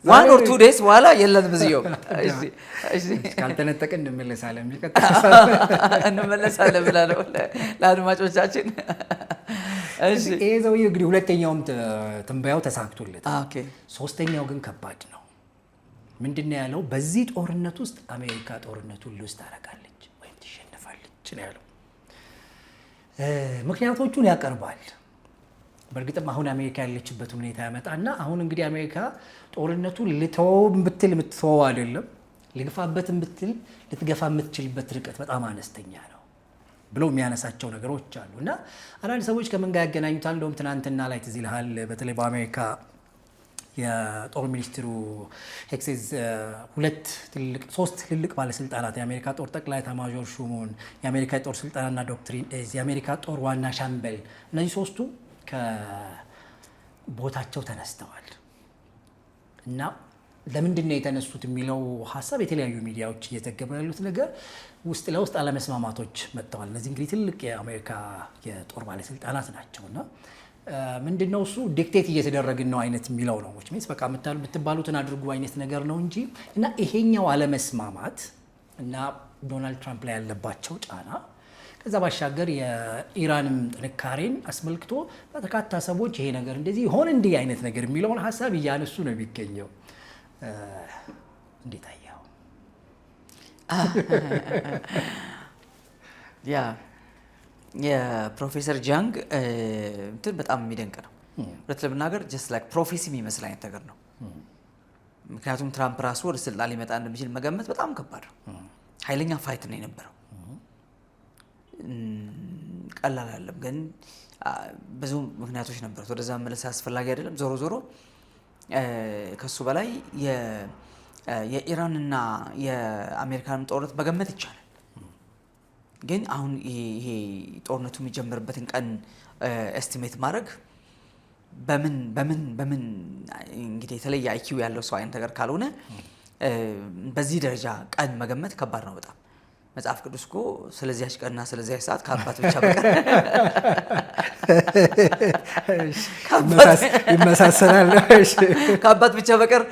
1 or 2 days በኋላ የለም ብዙየው። እሺ ካልተነጠቀን እንመለሳለን ብላለሁ ለአድማጮቻችን። እሺ ይሄ ሰውዬ እንግዲህ ሁለተኛውም ትንበያው ተሳክቶለታል። ኦኬ ሶስተኛው ግን ከባድ ነው። ምንድነው ያለው? በዚህ ጦርነት ውስጥ አሜሪካ ጦርነቱን ሉዝ ታደርጋለች ወይም ትሸነፋለች ነው ያለው። ምክንያቶቹን ያቀርባል። በእርግጥም አሁን አሜሪካ ያለችበት ሁኔታ ያመጣና አሁን እንግዲህ አሜሪካ ጦርነቱን ልተወውም ብትል የምትተወው አይደለም፣ ልግፋበትም ብትል ልትገፋ የምትችልበት ርቀት በጣም አነስተኛ ነው ብለው የሚያነሳቸው ነገሮች አሉ። እና አንዳንድ ሰዎች ከምን ጋር ያገናኙታል? እንደውም ትናንትና ላይ ትዝ ይልሃል በተለይ በአሜሪካ የጦር ሚኒስትሩ ሄክሴዝ ሶስት ትልልቅ ባለስልጣናት የአሜሪካ ጦር ጠቅላይ ኤታማዦር ሹሙን፣ የአሜሪካ የጦር ስልጠናና ዶክትሪን እዝ፣ የአሜሪካ ጦር ዋና ሻምበል እነዚህ ሶስቱ ከቦታቸው ተነስተዋል እና ለምንድን ነው የተነሱት የሚለው ሀሳብ የተለያዩ ሚዲያዎች እየዘገቡ ያሉት ነገር ውስጥ ለውስጥ አለመስማማቶች መጥተዋል። እነዚህ እንግዲህ ትልቅ የአሜሪካ የጦር ባለስልጣናት ናቸውና ምንድነው እሱ ዲክቴት እየተደረግን ነው አይነት የሚለው ነው ወይስ በቃ የምትባሉትን አድርጉ አይነት ነገር ነው እንጂ እና ይሄኛው አለመስማማት እና ዶናልድ ትራምፕ ላይ ያለባቸው ጫና ከዛ ባሻገር የኢራንም ጥንካሬን አስመልክቶ በርካታ ሰዎች ይሄ ነገር እንደዚህ ሆነ እንዲህ አይነት ነገር የሚለውን ሀሳብ እያነሱ ነው የሚገኘው። እንዴት አየኸው? ያ የፕሮፌሰር ጃንግ እንትን በጣም የሚደንቅ ነው። ሁለት ለመናገር ጀስት ላይክ ፕሮፌሲ የሚመስል አይነት ነገር ነው። ምክንያቱም ትራምፕ ራሱ ወደ ስልጣን ሊመጣ እንደሚችል መገመት በጣም ከባድ ነው። ኃይለኛ ፋይት ነው የነበረው። ቀላል አይደለም። ግን ብዙ ምክንያቶች ነበሩት። ወደዛ መመለስ አስፈላጊ አይደለም። ዞሮ ዞሮ ከሱ በላይ የኢራንና የአሜሪካን ጦርነት መገመት ይቻላል። ግን አሁን ይሄ ጦርነቱ የሚጀምርበትን ቀን ኤስቲሜት ማድረግ በምን እንግዲህ የተለየ አይኪው ያለው ሰው አይነት ነገር ካልሆነ በዚህ ደረጃ ቀን መገመት ከባድ ነው በጣም። መጽሐፍ ቅዱስ እኮ ስለዚያች ቀንና ስለዚያች ሰዓት ከአባት ብቻ በቀር ይመሳሰላል ከአባት ብቻ በቀር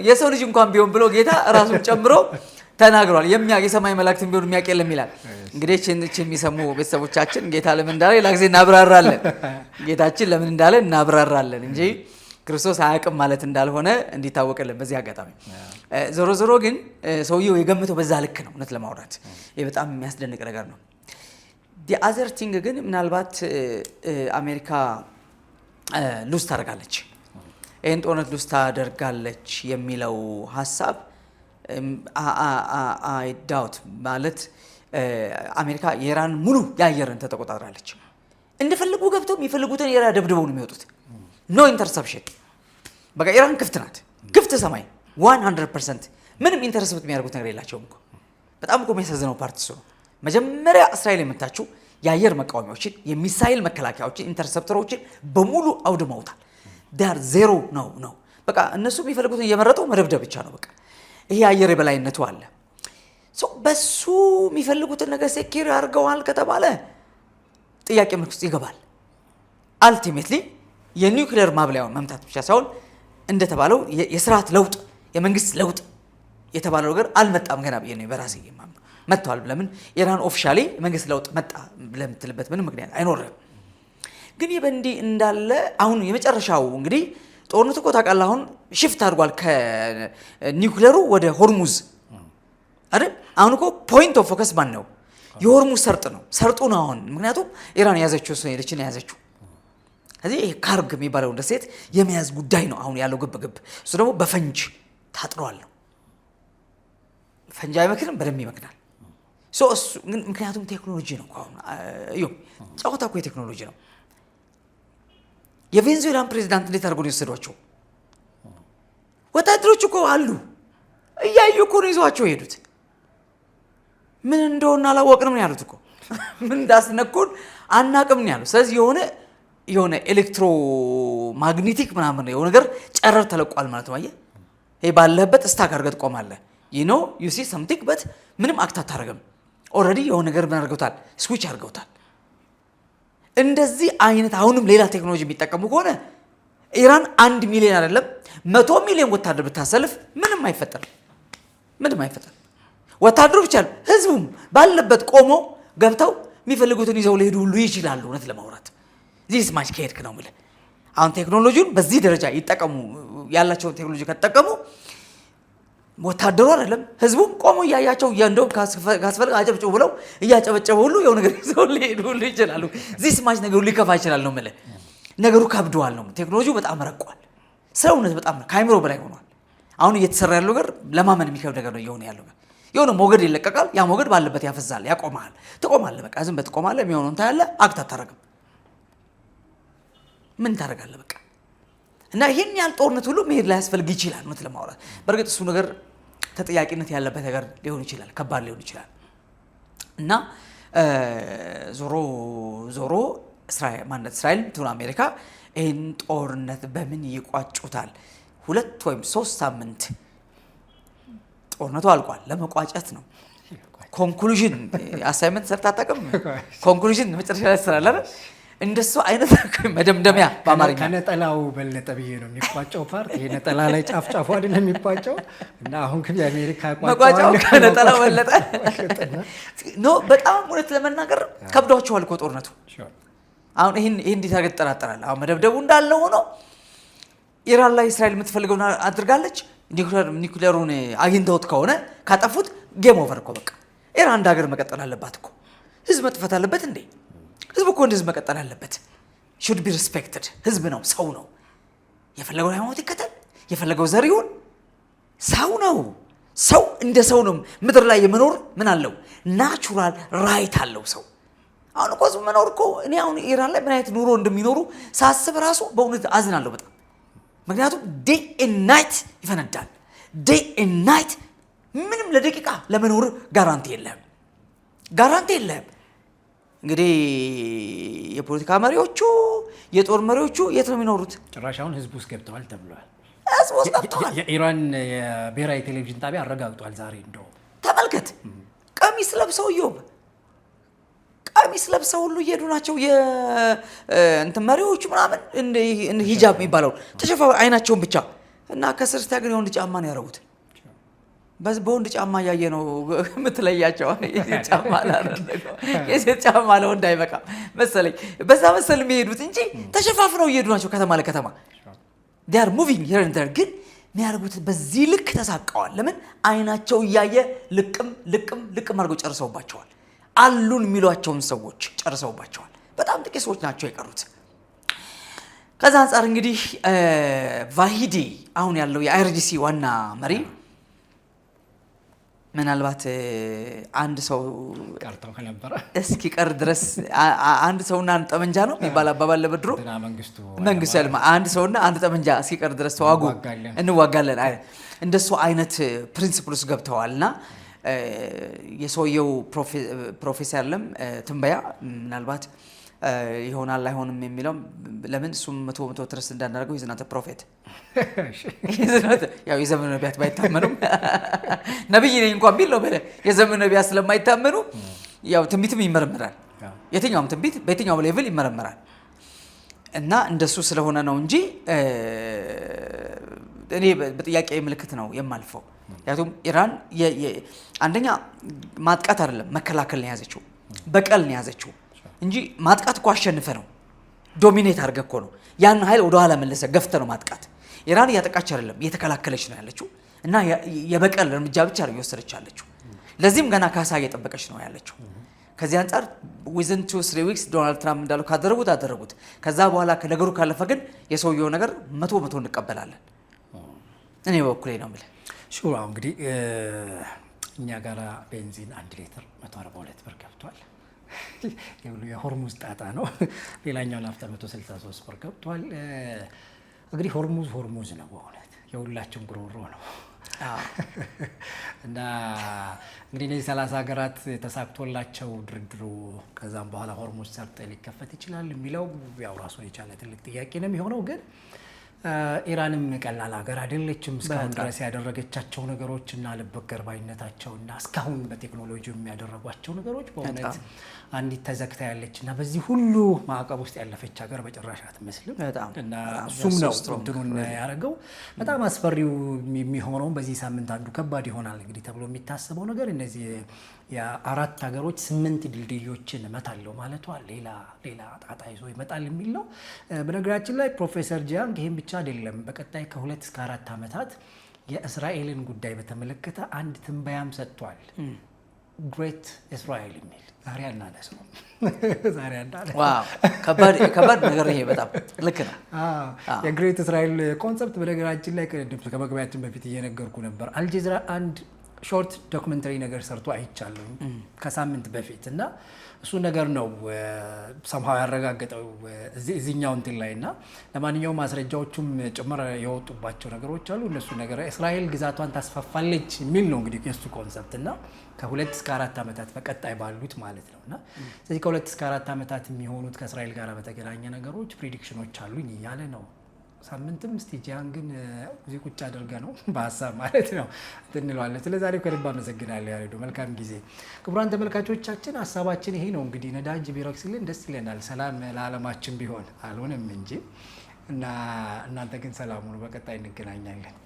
የሰው ልጅ እንኳን ቢሆን ብሎ ጌታ ራሱን ጨምሮ ተናግሯል። የሰማይ መላእክትን ቢሆን የሚያውቅ የለም ይላል። እንግዲህ እቺ የሚሰሙ ቤተሰቦቻችን ጌታ ለምን እንዳለ ሌላ ጊዜ እናብራራለን። ጌታችን ለምን እንዳለ እናብራራለን እንጂ ክርስቶስ አያውቅም ማለት እንዳልሆነ እንዲታወቅልን በዚህ አጋጣሚ። ዞሮ ዞሮ ግን ሰውየው የገምተው በዛ ልክ ነው። እውነት ለማውራት ይህ በጣም የሚያስደንቅ ነገር ነው። ዲ አዘር ቲንግ ግን ምናልባት አሜሪካ ሉዝ ታደርጋለች፣ ይህን ጦርነት ሉዝ ታደርጋለች የሚለው ሀሳብ አይ ዳውት ማለት አሜሪካ የኢራን ሙሉ የአየርን ተቆጣጥራለች። እንደፈለጉ ገብተው የሚፈልጉትን የኢራን ደብድበው ነው የሚወጡት። ኖ ኢንተርሰፕሽን። በቃ ኢራን ክፍት ናት፣ ክፍት ሰማይ 100%። ምንም ኢንተርሰፕት የሚያደርጉት ነገር የላቸውም እኮ። በጣም እኮ የሚያሳዝነው ፓርት እሱ ነው። መጀመሪያ እስራኤል የምታችው የአየር መቃወሚያዎችን፣ የሚሳይል መከላከያዎችን፣ ኢንተርሰፕተሮችን በሙሉ አውድመውታል። ዳር ዜሮ ነው። በቃ እነሱ የሚፈልጉትን እየመረጠው መደብደብ ብቻ ነው በቃ። ይሄ የአየር የበላይነቱ አለ። በሱ የሚፈልጉትን ነገር ሴኪር አድርገዋል ከተባለ ጥያቄ ምልክት ውስጥ ይገባል። አልቲሜትሊ የኒውክሌር ማብላያውን መምታት ብቻ ሳይሆን እንደተባለው የስርዓት ለውጥ፣ የመንግስት ለውጥ የተባለው ነገር አልመጣም ገና ብዬ ነው በራሴ የማምነው። መጥቷል። ለምን ኢራን ኦፊሻሊ መንግስት ለውጥ መጣ ለምትልበት ምንም ምክንያት አይኖርም። ግን በእንዲህ እንዳለ አሁን የመጨረሻው እንግዲህ ጦርነቱ እኮ ታውቃለህ አሁን ሽፍት አድርጓል ከኒውክሌሩ ወደ ሆርሙዝ አይደል? አሁን እኮ ፖይንት ኦፍ ፎከስ ማን ነው? የሆርሙዝ ሰርጥ ነው። ሰርጡ ነው አሁን። ምክንያቱም ኢራን የያዘችው እሱ ሄደችን የያዘችው ስለዚህ ይሄ ካርግ የሚባለው እንደሴት የመያዝ ጉዳይ ነው አሁን ያለው ግብ። እሱ ደግሞ በፈንጅ ታጥሯል ነው። ፈንጅ አይመክንም፣ በደንብ ይመክናል። እሱ ምክንያቱም ቴክኖሎጂ ነው አሁን ጨዋታ እኮ የቴክኖሎጂ ነው። የቬንዙዌላን ፕሬዚዳንት እንዴት አድርጎ ነው የወሰዷቸው? ወታደሮች እኮ አሉ እያዩ እኮ ነው ይዘዋቸው የሄዱት። ምን እንደሆነ አላወቅንም ነው ያሉት እኮ። ምን እንዳስነኩን አናቅም ነው ያሉት። ስለዚህ የሆነ ኤሌክትሮ ማግኔቲክ ምናምን የሆነ ነገር ጨረር ተለቋል ማለት ነው። አየህ ይሄ ባለህበት ስታክ አድርገህ ትቆማለህ። ዩ ሲ ሰምቲንግ በት ምንም አክት አታደርግም። ኦልሬዲ የሆነ ነገር ምን አድርገውታል? ስዊች አድርገውታል። እንደዚህ አይነት አሁንም ሌላ ቴክኖሎጂ የሚጠቀሙ ከሆነ ኢራን 1 ሚሊዮን አይደለም 100 ሚሊዮን ወታደር ብታሰልፍ ምንም አይፈጠርም። ወታደሩ ብቻ ህዝቡም ባለበት ቆሞ ገብተው የሚፈልጉትን ይዘው ሊሄዱ ሁሉ ይችላሉ። እውነት ለማውራት ዚስ ማች ከሄድክ ነው የምልህ። አሁን ቴክኖሎጂውን በዚህ ደረጃ ይጠቀሙ። ያላቸውን ቴክኖሎጂ ከተጠቀሙ ወታደሩ አይደለም ህዝቡም ቆሞ እያያቸው እንደውም ካስፈልግ አጨብጭቡ ብለው እያጨበጨቡ ሁሉ የሆነ ነገር ይዘው ሊሄዱ ሁሉ ይችላሉ። ዚስ ማች ነገሩ ሊከፋ ይችላል ነው የምልህ። ነገሩ ከብደዋል ነው። ቴክኖሎጂው በጣም ረቋል። ስለ እውነት በጣም ከአይምሮ በላይ ሆኗል። አሁን እየተሰራ ያለው ነገር ለማመን የሚከብድ ነገር ነው እየሆነ ያለው። የሆነ ሞገድ ይለቀቃል። ያ ሞገድ ባለበት ያፈዛል፣ ያቆማል። ትቆማለህ፣ በቃ ዝም ብለህ ትቆማለህ። የሚሆነውን ታያለህ። አክት አታደርግም። ምን ታደርጋለህ? በቃ እና ይሄን ያህል ጦርነት ሁሉ መሄድ ላይ ያስፈልግ ይችላል። እውነት ለማውራት በእርግጥ እሱ ነገር ተጠያቂነት ያለበት ነገር ሊሆን ይችላል፣ ከባድ ሊሆን ይችላል። እና ዞሮ እስራኤል ትሁን አሜሪካ ይህን ጦርነት በምን ይቋጩታል? 2 ወይም 3 ሳምንት ጦርነቱ አልቋል። ለመቋጨት ነው። ኮንክሉዥን አሳይመንት ሰርታ አታውቅም? ኮንክሉዥን መጨረሻ ላይ ትሰራለህ አይደል? እንደሱ አይነት መደምደሚያ በአማርኛ ከነጠላው በለጠ ብዬ ነው የሚቋጨው ፓርት። ይሄ ነጠላ ላይ ጫፍ ጫፉ አይደለም የሚቋጨው እና አሁን ግን የአሜሪካ መቋጫው ከነጠላው በለጠ ኖ። በጣም እውነት ለመናገር ከብዷቸዋል እኮ ጦርነቱ። አሁን ይሄን እንዴት አድርገህ ትጠራጠራለህ? አሁን መደብደቡ እንዳለ ሆኖ ኢራን ላይ እስራኤል የምትፈልገውን አድርጋለች። ኒውክሌሩን አግኝተውት ከሆነ ካጠፉት ጌም ኦቨር እኮ በቃ። ኢራን እንደ ሀገር መቀጠል አለባት እኮ። ህዝብ መጥፋት አለበት እንዴ? ህዝብ እኮ እንደ ህዝብ መቀጠል አለበት። should be respected። ህዝብ ነው፣ ሰው ነው። የፈለገው ሃይማኖት ይከተል፣ የፈለገው ዘር ይሁን፣ ሰው ነው። ሰው እንደ ሰው ነው ምድር ላይ የመኖር ምን አለው? ናቹራል ራይት አለው ሰው። አሁን እኮ ህዝብ መኖር እኮ እኔ አሁን ኢራን ላይ ምን አይነት ኑሮ እንደሚኖሩ ሳስብ ራሱ በእውነት አዝናለሁ በጣም። ምክንያቱም ዴይ ኤንድ ናይት ይፈነዳል። ዴይ ኤንድ ናይት ምንም ለደቂቃ ለመኖር ጋራንቲ የለም፣ ጋራንቲ የለም። እንግዲህ የፖለቲካ መሪዎቹ የጦር መሪዎቹ የት ነው የሚኖሩት? ጭራሽ አሁን ህዝብ ውስጥ ገብተዋል ተብሏል። ህዝብ ውስጥ ገብተዋል። የኢራን የብሔራዊ ቴሌቪዥን ጣቢያ አረጋግጧል ዛሬ። እንደው ተመልከት፣ ቀሚስ ለብሰው እዮብ ቀሚስ ለብሰው ሁሉ እየሄዱ ናቸው። የእንትን መሪዎቹ ምናምን ሂጃብ የሚባለው ተሸፋ አይናቸውን ብቻ እና ከስር ስታገኝ የወንድ ጫማ ነው ያደረጉት። በወንድ ጫማ እያየ ነው የምትለያቸው። የሴት ጫማ ለወንድ አይበቃም መሰለኝ። በዛ መሰል የሚሄዱት እንጂ ተሸፋፍነው እየሄዱ ናቸው ከተማ ለከተማ። they are moving here and there። ግን የሚያደርጉት በዚህ ልክ ተሳቀዋል። ለምን? አይናቸው እያየ ልቅም አድርገው ጨርሰውባቸዋል። አሉን የሚሏቸውን ሰዎች ጨርሰውባቸዋል። በጣም ጥቂት ሰዎች ናቸው የቀሩት። ከዛ አንጻር እንግዲህ ቫሂዲ አሁን ያለው የአይአርጂሲ ዋና መሪ ምናልባት አንድ ሰው ቀርተው ከነበረ እስኪ ቀር ድረስ አንድ ሰውና አንድ ጠመንጃ ነው የሚባል አባባል ለበድሮ መንግስቱ ያልማ አንድ ሰውና አንድ ጠመንጃ እስኪቀር ድረስ ተዋጉ እንዋጋለን እንደሱ አይነት ፕሪንሲፕል ውስጥ ገብተዋልና የሰውየው ፕሮፌሰርለም ትንበያ ምናልባት ይሆናል አይሆንም የሚለው ለምን እሱም መቶ ትረስ እንዳናደርገው ይዘናተ ፕሮፌት ያው የዘመኑ ነቢያት ባይታመኑ ነብይ ነኝ እንኳን ቢል ነው የዘመኑ ነቢያት ስለማይታመኑ ያው ትንቢትም ይመረመራል። የትኛውም ትንቢት በየትኛውም ሌቭል ይመረመራል እና እንደሱ ስለሆነ ነው እንጂ እኔ በጥያቄ ምልክት ነው የማልፈው። ያቱም ኢራን አንደኛ ማጥቃት አይደለም መከላከል ነው ያዘችው፣ በቀል ነው ያዘችው እንጂ ማጥቃት እኮ አሸንፈ ነው ዶሚኔት አድርገ እኮ ነው ያን ኃይል ወደ ኋላ መለሰ ገፍተ ነው ማጥቃት። ኢራን እያጠቃች አይደለም እየተከላከለች ነው ያለችው እና የበቀል እርምጃ ብቻ ነው እየወሰደች ያለችው። ለዚህም ገና ካሳ እየጠበቀች ነው ያለችው። ከዚህ አንፃር within 2-3 weeks ዶናልድ ትራምፕ እንዳለው ካደረጉት ከዛ በኋላ ከነገሩ ካለፈ ግን የሰውየው ነገር መቶ እንቀበላለን። እኔ በኩሌ ነው የምልህ። ሹራ እንግዲህ እኛ ጋራ ቤንዚን 1 ሊትር 142 ብር ገብቷል። የሆርሙዝ ጣጣ ነው። ሌላኛው ናፍጣ 163 ብር ገብቷል። እንግዲህ ሆርሙዝ ነው በእውነት የሁላችን ጉሮሮ ነው እና እንግዲህ እነዚህ 30 ሀገራት ተሳክቶላቸው ድርድሩ ከዛም በኋላ ሆርሙዝ ሰርጥ ሊከፈት ይችላል የሚለው ያው ራሱን የቻለ ትልቅ ጥያቄ ነው የሚሆነው። ግን ኢራንም ቀላል ሀገር አይደለችም። እስካሁን ድረስ ያደረገቻቸው ነገሮች እና ልበገር ባይነታቸው እና እስካሁን በቴክኖሎጂ የሚያደረጓቸው ነገሮች በእውነት አንዲት ተዘግታ ያለች እና በዚህ ሁሉ ማዕቀብ ውስጥ ያለፈች ሀገር በጭራሽ አትመስልም። እና እሱም ነው እንትኑን ያደረገው። በጣም አስፈሪው የሚሆነው በዚህ ሳምንት አንዱ ከባድ ይሆናል እንግዲህ ተብሎ የሚታሰበው ነገር እነዚህ የአራት ሀገሮች 8 ድልድዮችን እመታለሁ ማለቷ ሌላ ጣጣ ይዞ ይመጣል የሚል ነው። በነገራችን ላይ ፕሮፌሰር ጂያንግ ይህም ብቻ አይደለም። በቀጣይ ከ2 እስከ 4 ዓመታት የእስራኤልን ጉዳይ በተመለከተ አንድ ትንበያም ሰጥቷል። ግሬት እስራኤል የሚል ዛሬ አናነስ ነው። ዋው ከባድ ነገር ይሄ በጣም ልክ ነው። የግሬት እስራኤል ኮንሰፕት በነገራችን ላይ ከመግቢያችን በፊት እየነገርኩ ነበር። አልጀዚራ አንድ ሾርት ዶክመንተሪ ነገር ሰርቶ አይቻለሁ ከሳምንት በፊት እና እሱ ነገር ነው ሰምሃው ያረጋገጠው እዚህኛው እንትን ላይ እና ለማንኛውም ማስረጃዎቹም ጭምር የወጡባቸው ነገሮች አሉ። እነሱ ነገር እስራኤል ግዛቷን ታስፋፋለች የሚል ነው እንግዲህ የሱ ኮንሰፕት እና ከ2 እስከ 4 ዓመታት በቀጣይ ባሉት ማለት ነው እና ስለዚህ ከ2 እስከ 4 ዓመታት የሚሆኑት ከእስራኤል ጋር በተገናኘ ነገሮች ፕሬዲክሽኖች አሉኝ እያለ ነው ሳምንትም እስቲ ጂያንግን እዚህ ቁጭ አድርገ ነው በሀሳብ ማለት ነው እንለዋለን። ስለዛሬ ከልብ አመሰግናለሁ ያሬዶ። መልካም ጊዜ። ክቡራን ተመልካቾቻችን ሀሳባችን ይሄ ነው እንግዲህ ነዳጅ ቢረክስልን ደስ ይለናል። ሰላም ለዓለማችን ቢሆን አልሆነም እንጂ እና እናንተ ግን ሰላም ሁኑ። በቀጣይ እንገናኛለን።